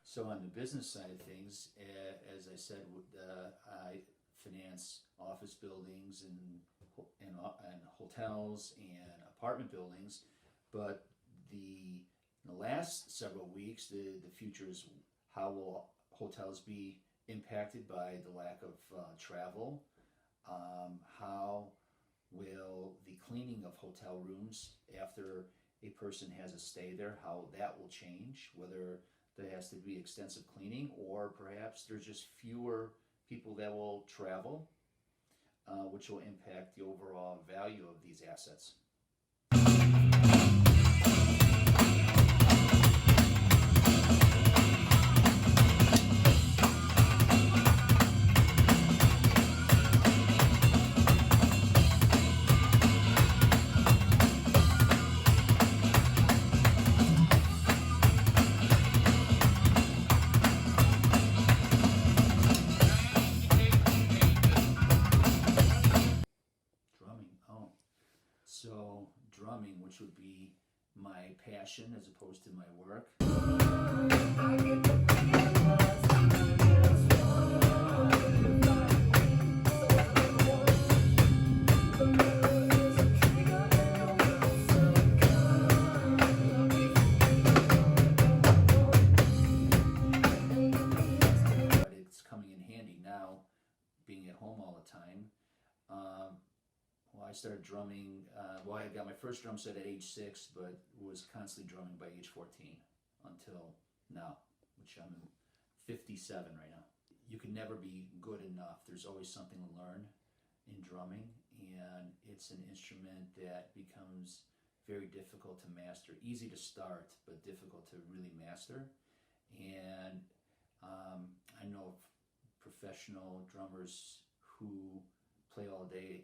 So on the business side of things, as I said, I finance office buildings and hotels and apartment buildings, but in the last several weeks, the future is how will hotels be impacted by the lack of travel? How will the cleaning of hotel rooms after a person has a stay there, how that will change, whether there has to be extensive cleaning, or perhaps there's just fewer people that will travel, which will impact the overall value of these assets. my passion as opposed to my work. But it's coming in handy now, being at home all the time. Well, I started drumming, well, I got my first drum set at age 6, but was constantly drumming by age 14 until now, which I'm 57 right now. You can never be good enough. There's always something to learn in drumming, and it's an instrument that becomes very difficult to master. Easy to start, but difficult to really master. And I know of professional drummers who play all day,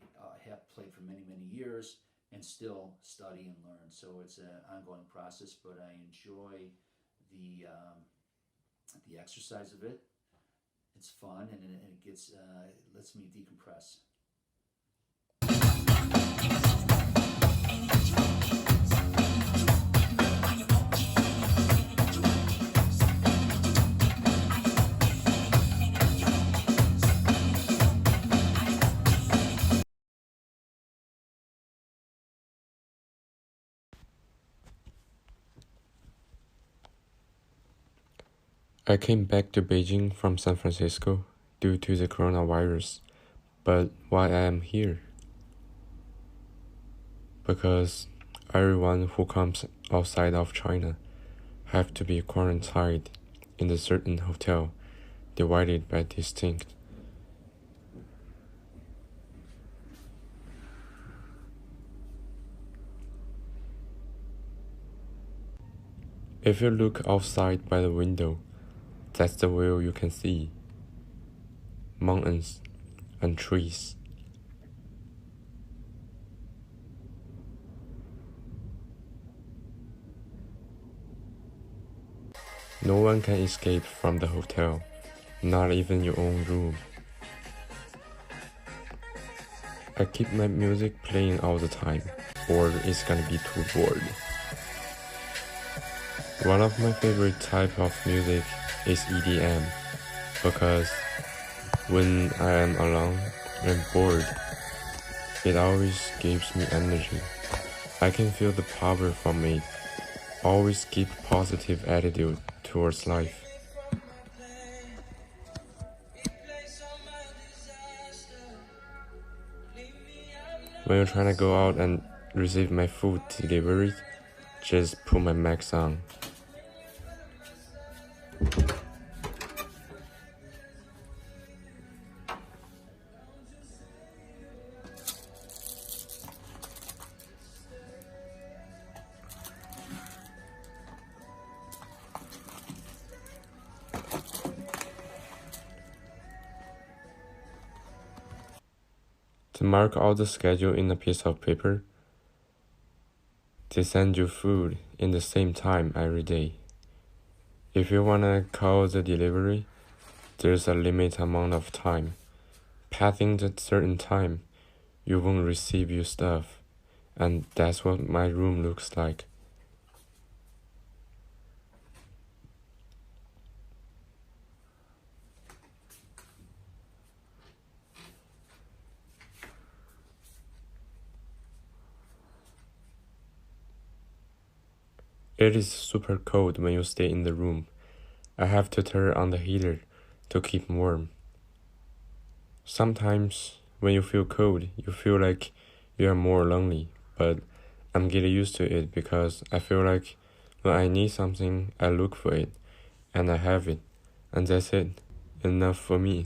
have played for many, many years, and still study and learn. So it's an ongoing process, but I enjoy the exercise of it. It's fun, and it gets lets me decompress. I came back to Beijing from San Francisco due to the coronavirus, but why I am here? Because everyone who comes outside of China have to be quarantined in a certain hotel, divided by distinct. If you look outside by the window, that's the view you can see. Mountains and trees. No one can escape from the hotel, not even your own room. I keep my music playing all the time, or it's gonna be too bored. One of my favorite type of music is EDM, because when I am alone and bored, it always gives me energy. I can feel the power from it. Always keep positive attitude towards life. When you're trying to go out and receive my food delivery, just put my mask on. To mark out the schedule in a piece of paper, they send you food in the same time every day. If you wanna call the delivery, there's a limited amount of time. Passing the certain time, you won't receive your stuff, and that's what my room looks like. It is super cold when you stay in the room. I have to turn on the heater to keep warm. Sometimes when you feel cold, you feel like you are more lonely, but I'm getting used to it because I feel like when I need something, I look for it, and I have it, and that's it, enough for me.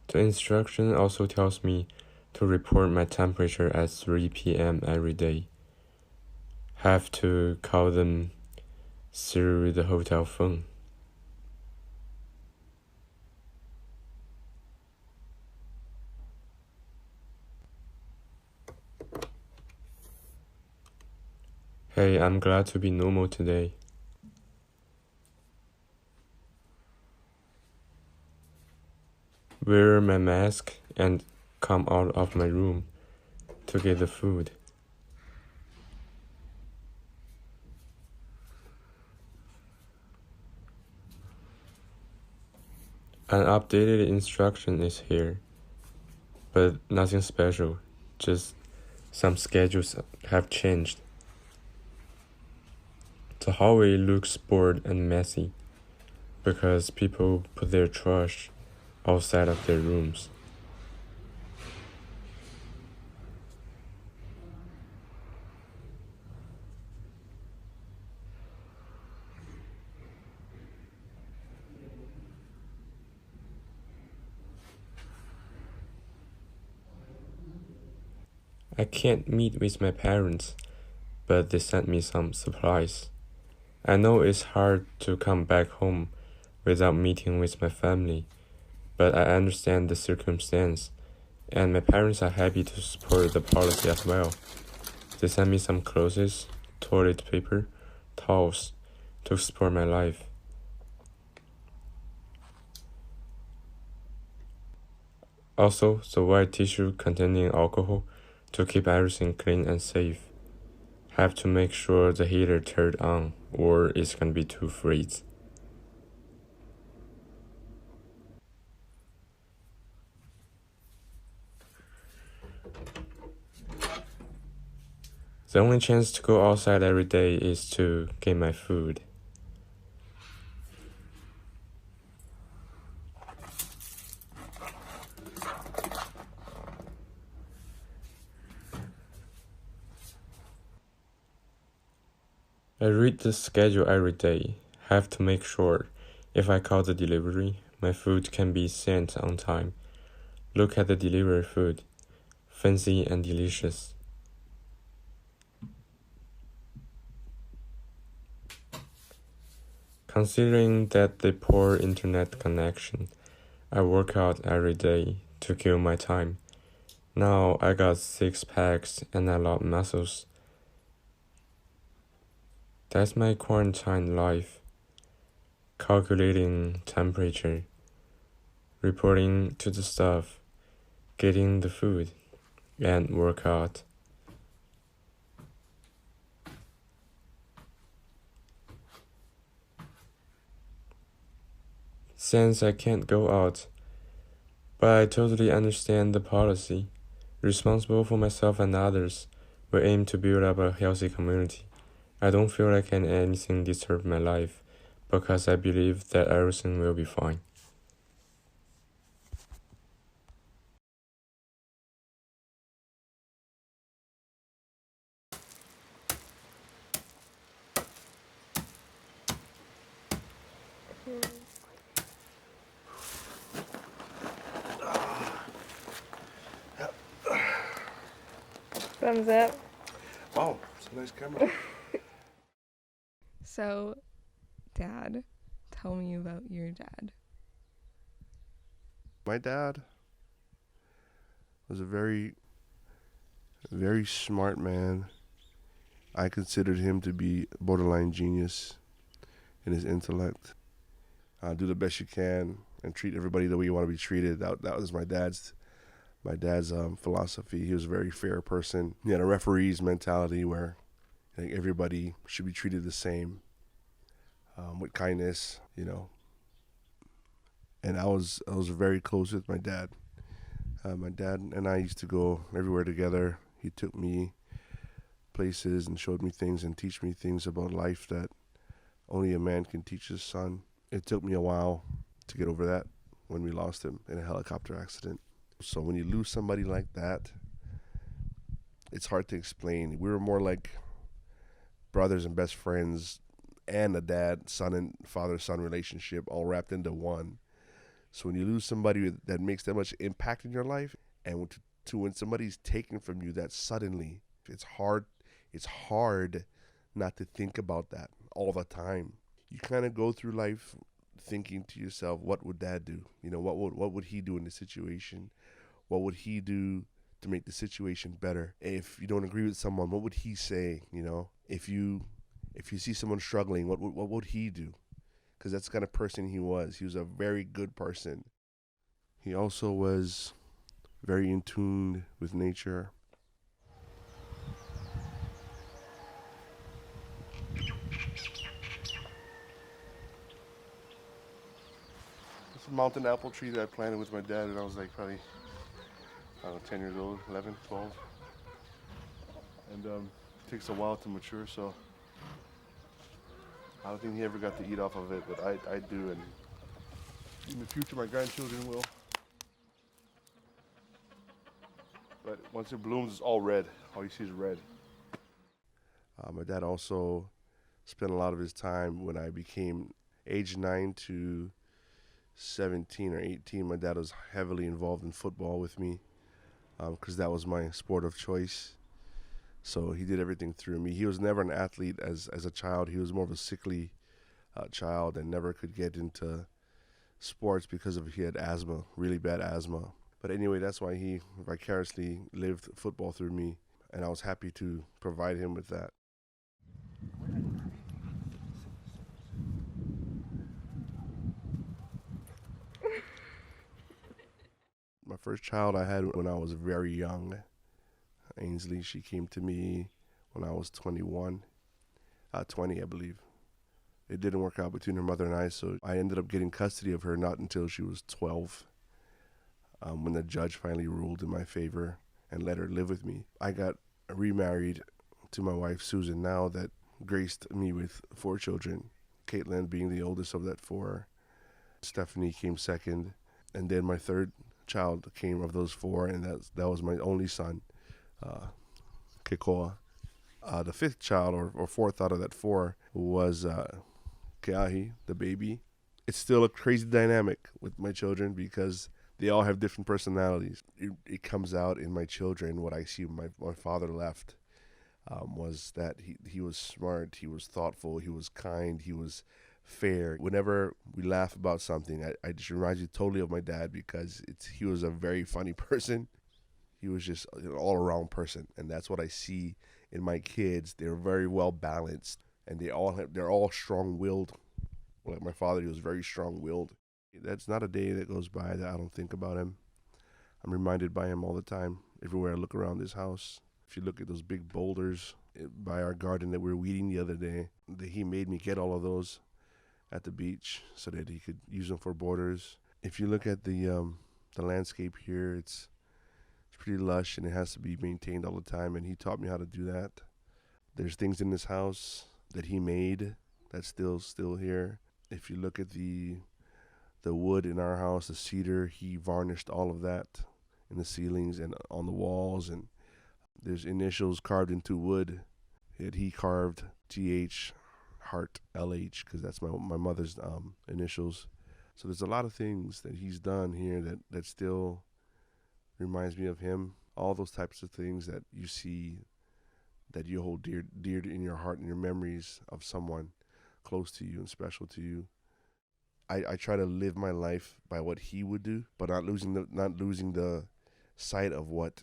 The instruction also tells me to report my temperature at 3 p.m. every day. Have to call them through the hotel phone. Hey, I'm glad to be normal today. wear my mask, and come out of my room to get the food. An updated instruction is here, but nothing special, just some schedules have changed. The hallway looks bored and messy because people put their trash outside of their rooms. I can't meet with my parents, but they sent me some supplies. I know it's hard to come back home without meeting with my family, but I understand the circumstance, and my parents are happy to support the policy as well. They sent me some clothes, toilet paper, towels to support my life. Also, the white tissue containing alcohol to keep everything clean and safe. Have to make sure the heater turned on or it's gonna be too freeze. The only chance to go outside every day is to get my food. I read the schedule every day. Have to make sure, if I call the delivery, my food can be sent on time. Look at the delivery food. Fancy and delicious. Considering that the poor internet connection, I work out every day to kill my time. Now I got 6 packs and a lot of muscles. That's my quarantine life. Calculating temperature, reporting to the staff, getting the food, and work out. Since I can't go out, but I totally understand the policy. Responsible for myself and others, we aim to build up a healthy community. I don't feel like anything disturb my life, because I believe that everything will be fine. Thumbs up. Wow, it's a nice camera. So, Dad, tell me about your dad. My dad was a very, very smart man. I considered him to be borderline genius in his intellect. Do the best you can and treat everybody the way you want to be treated. That was my dad's philosophy. He was a very fair person. He had a referee's mentality where I think everybody should be treated the same, with kindness, And I was very close with my dad. My dad and I used to go everywhere together. He took me places and showed me things and teach me things about life that only a man can teach his son. It took me a while to get over that when we lost him in a helicopter accident. So when you lose somebody like that, it's hard to explain. We were more like brothers and best friends and a dad-son and father-son relationship all wrapped into one. So when you lose somebody that makes that much impact in your life, and when somebody's taken from you that suddenly, it's hard not to think about that all the time. You kind of go through life thinking to yourself, what would Dad do? What would he do in this situation? What would he do to make the situation better? If you don't agree with someone, what would he say? If you see someone struggling, what would he do? Because that's the kind of person he was. He was a very good person. He also was very in tune with nature. It's a mountain apple tree that I planted with my dad when I was like probably, I don't know, 10 years old, 11, 12. And it takes a while to mature, so I don't think he ever got to eat off of it, but I do, and in the future my grandchildren will. But once it blooms, it's all red. All you see is red. My dad also spent a lot of his time when I became age 9 to 17 or 18. My dad was heavily involved in football with me because that was my sport of choice. So he did everything through me. He was never an athlete as a child. He was more of a sickly child and never could get into sports because he had asthma, really bad asthma. But anyway, that's why he vicariously lived football through me, and I was happy to provide him with that. My first child I had when I was very young. Ainsley, she came to me when I was 20, I believe. It didn't work out between her mother and I, so I ended up getting custody of her not until she was 12, when the judge finally ruled in my favor and let her live with me. I got remarried to my wife, Susan, now that graced me with 4 children, Caitlyn being the oldest of that 4. Stephanie came second, and then my third child came of those 4, and that was my only son, Kekoa. The 5th child, or 4th out of that 4, was Keahi, the baby. It's still a crazy dynamic with my children because they all have different personalities. It comes out in my children. What I see my father left was that he was smart, he was thoughtful, he was kind, he was fair. Whenever we laugh about something, I just remind you totally of my dad because he was a very funny person. He was just an all-around person, and that's what I see in my kids. They're very well balanced, and they're all strong-willed. Like my father, he was very strong-willed. That's not a day that goes by that I don't think about him. I'm reminded by him all the time. Everywhere I look around this house, if you look at those big boulders by our garden that we were weeding the other day, he made me get all of those at the beach so that he could use them for borders. If you look at the landscape here, it's pretty lush and it has to be maintained all the time, and he taught me how to do that. There's things in this house that he made that's still here. If you look at the wood in our house, the cedar, he varnished all of that in the ceilings and on the walls, and there's initials carved into wood that he carved, TH, Heart, LH, because that's my mother's initials. So there's a lot of things that he's done here that still reminds me of him. All those types of things that you see that you hold dear in your heart and your memories of someone close to you and special to you. I try to live my life by what he would do, but not losing the sight of what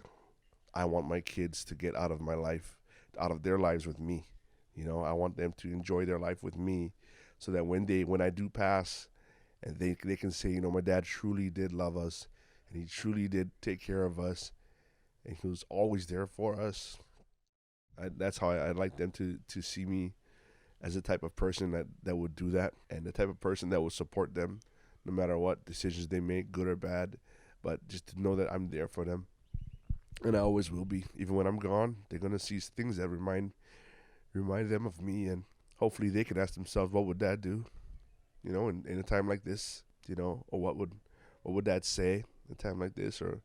I want my kids to get out of my life, out of their lives with me. You know, I want them to enjoy their life with me, so that when I do pass, and they can say, you know, my dad truly did love us, and he truly did take care of us, and he was always there for us. That's how I'd like them to see me, as the type of person that would do that, and the type of person that would support them no matter what decisions they make, good or bad, but just to know that I'm there for them. And I always will be. Even when I'm gone, they're going to see things that remind them of me, and hopefully they can ask themselves, what would Dad do, you know, in a time like this, you know, or what would Dad say in a time like this, or,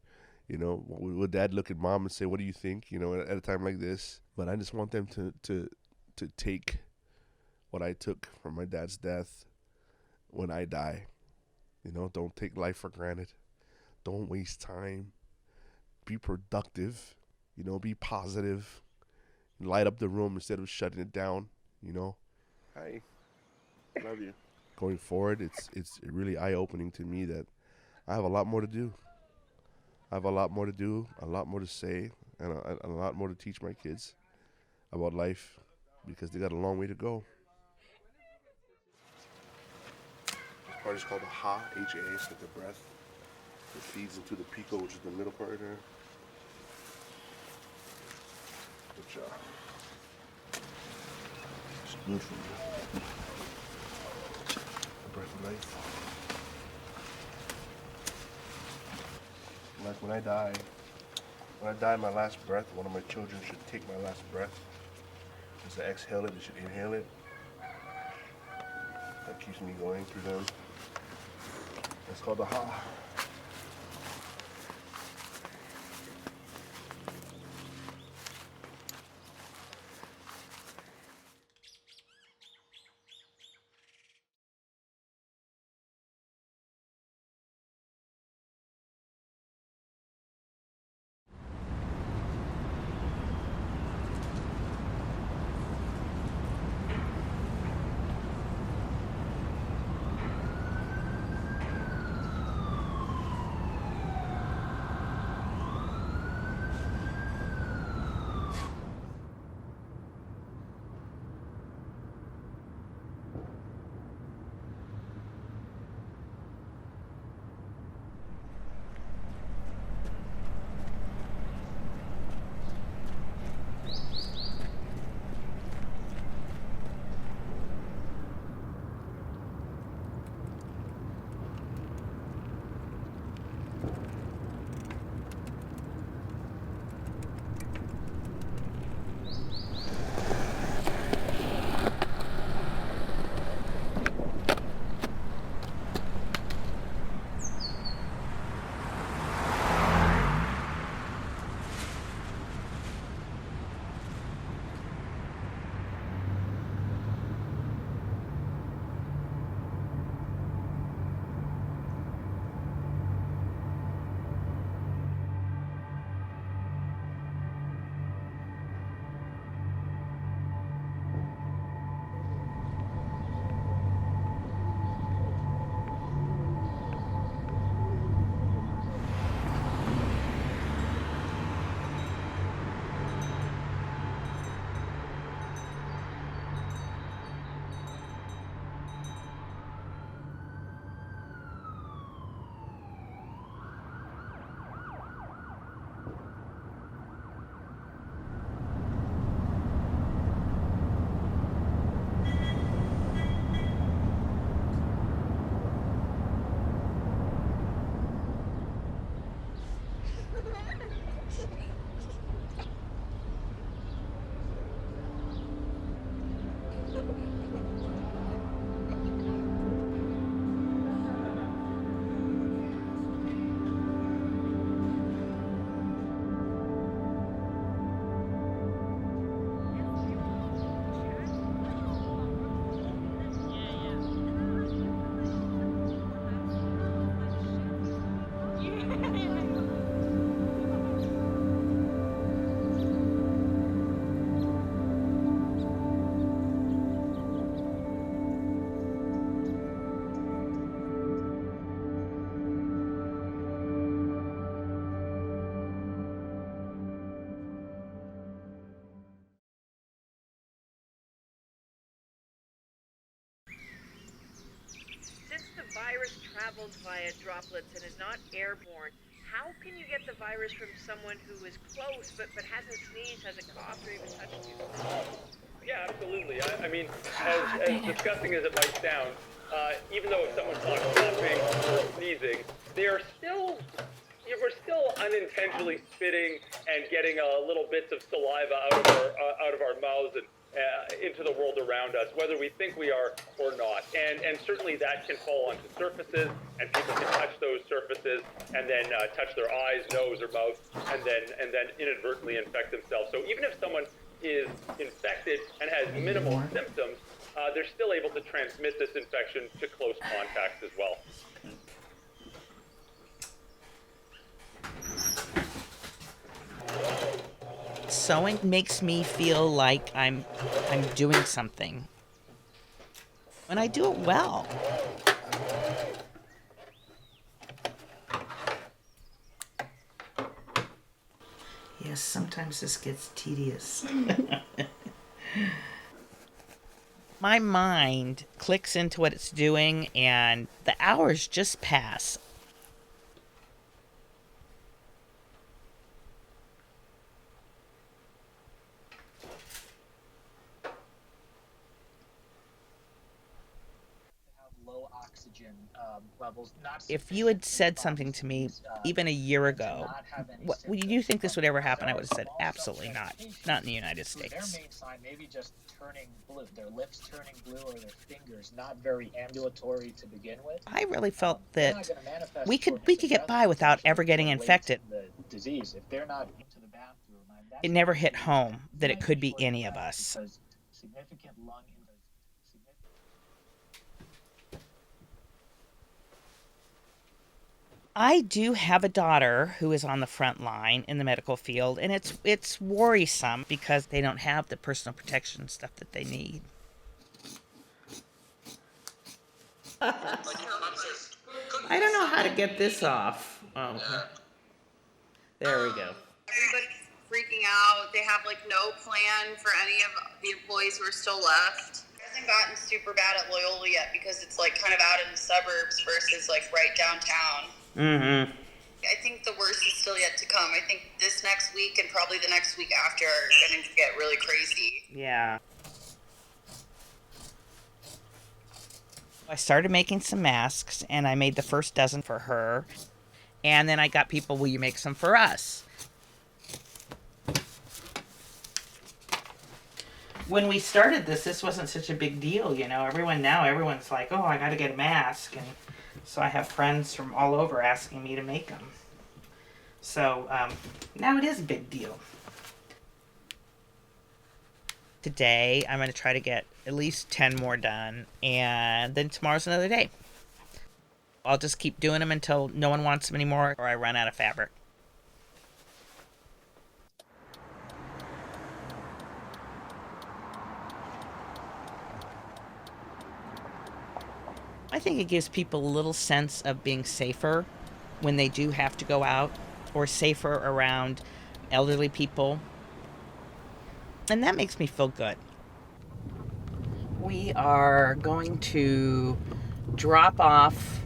you know, would Dad look at Mom and say, what do you think, you know, at a time like this? But I just want them to take what I took from my dad's death when I die. You know, don't take life for granted. Don't waste time. Be productive. You know, be positive. Light up the room instead of shutting it down, you know. Hi. Love you. Going forward, it's really eye-opening to me that I have a lot more to do. I have a lot more to do, a lot more to say, and a lot more to teach my kids about life, because they got a long way to go. This part is called the Ha, H-A, so the breath. It feeds into the pico, which is the middle part right there. Which it's good for you. The breath of life. Like when I die, my last breath, one of my children should take my last breath. As I exhale it, they should inhale it. That keeps me going through them. It's called the ha. virus travels via droplets and is not airborne, how can you get the virus from someone who is close but hasn't sneezed, hasn't coughed, or even touched you? Yeah, absolutely. I mean, as disgusting as it might sound, even though if someone's not coughing or sneezing, we're still unintentionally spitting and getting little bits of saliva out of our mouths and into the world around us, whether we think we are or not. And certainly that can fall onto surfaces, and people can touch those surfaces and then touch their eyes, nose, or mouth, and then inadvertently infect themselves. So even if someone is infected and has minimal symptoms, they're still able to transmit this infection to close contacts as well. Sewing makes me feel like I'm doing something. And I do it well. Yes, sometimes this gets tedious. My mind clicks into what it's doing and the hours just pass. If you had said something to me even a year ago, would you think this would ever happen? I would have said absolutely not. Not in the United States. Maybe just turning blue, their lips turning blue or their fingers, not very ambulatory to begin with. I really felt that we could get by without ever getting infected. The disease, if they're not into the bathroom, It never hit home that it could be any of us. significant lung I do have a daughter who is on the front line in the medical field, and it's worrisome because they don't have the personal protection stuff that they need. I don't know how to get this off. Oh, there we go. Everybody's freaking out. They have like no plan for any of the employees who are still left. It hasn't gotten super bad at Loyola yet because it's like kind of out in the suburbs versus like right downtown. Mm-hmm. I think the worst is still yet to come. I think this next week and probably the next week after are going to get really crazy. Yeah. I started making some masks, and I made the first dozen for her. And then I got people, will you make some for us? When we started this wasn't such a big deal, you know. Everyone's like, oh, I got to get a mask. And so I have friends from all over asking me to make them. So now it is a big deal. Today, I'm going to try to get at least 10 more done, and then tomorrow's another day. I'll just keep doing them until no one wants them anymore or I run out of fabric. I think it gives people a little sense of being safer when they do have to go out, or safer around elderly people. And that makes me feel good. We are going to drop off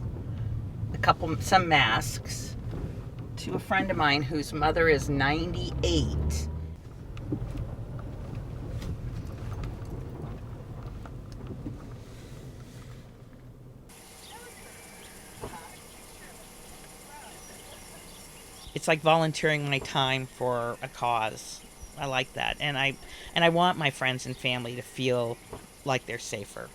some masks to a friend of mine whose mother is 98. It's like volunteering my time for a cause. I like that. And I want my friends and family to feel like they're safer.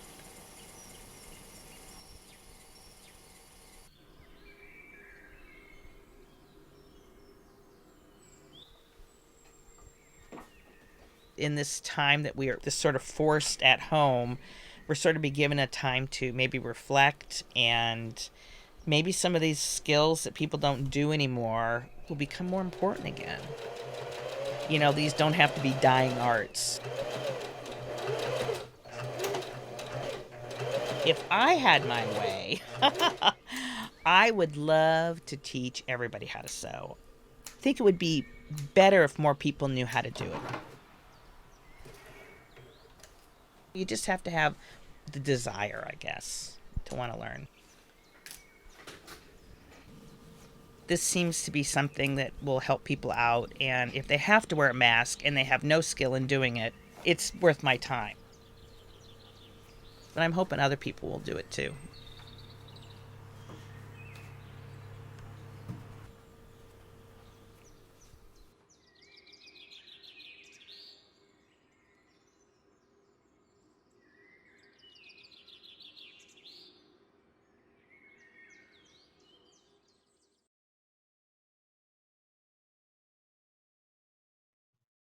In this time that we are this sort of forced at home, we're sort of be given a time to maybe reflect, and maybe some of these skills that people don't do anymore will become more important again. You know, these don't have to be dying arts. If I had my way, I would love to teach everybody how to sew. I think it would be better if more people knew how to do it. You just have to have the desire, I guess, to want to learn. This seems to be something that will help people out, and if they have to wear a mask and they have no skill in doing it, it's worth my time. But I'm hoping other people will do it too.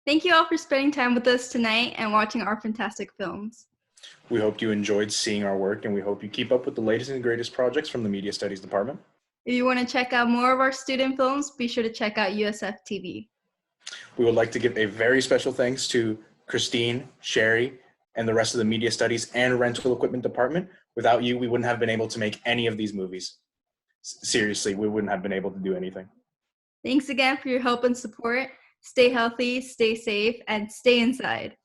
Thank you all for spending time with us tonight and watching our fantastic films. We hope you enjoyed seeing our work, and we hope you keep up with the latest and greatest projects from the Media Studies Department. If you want to check out more of our student films, be sure to check out USF TV. We would like to give a very special thanks to Kristine, Sherry, and the rest of the Media Studies and Rental Equipment Department. Without you, we wouldn't have been able to make any of these movies. Seriously, we wouldn't have been able to do anything. Thanks again for your help and support. Stay healthy, stay safe, and stay inside.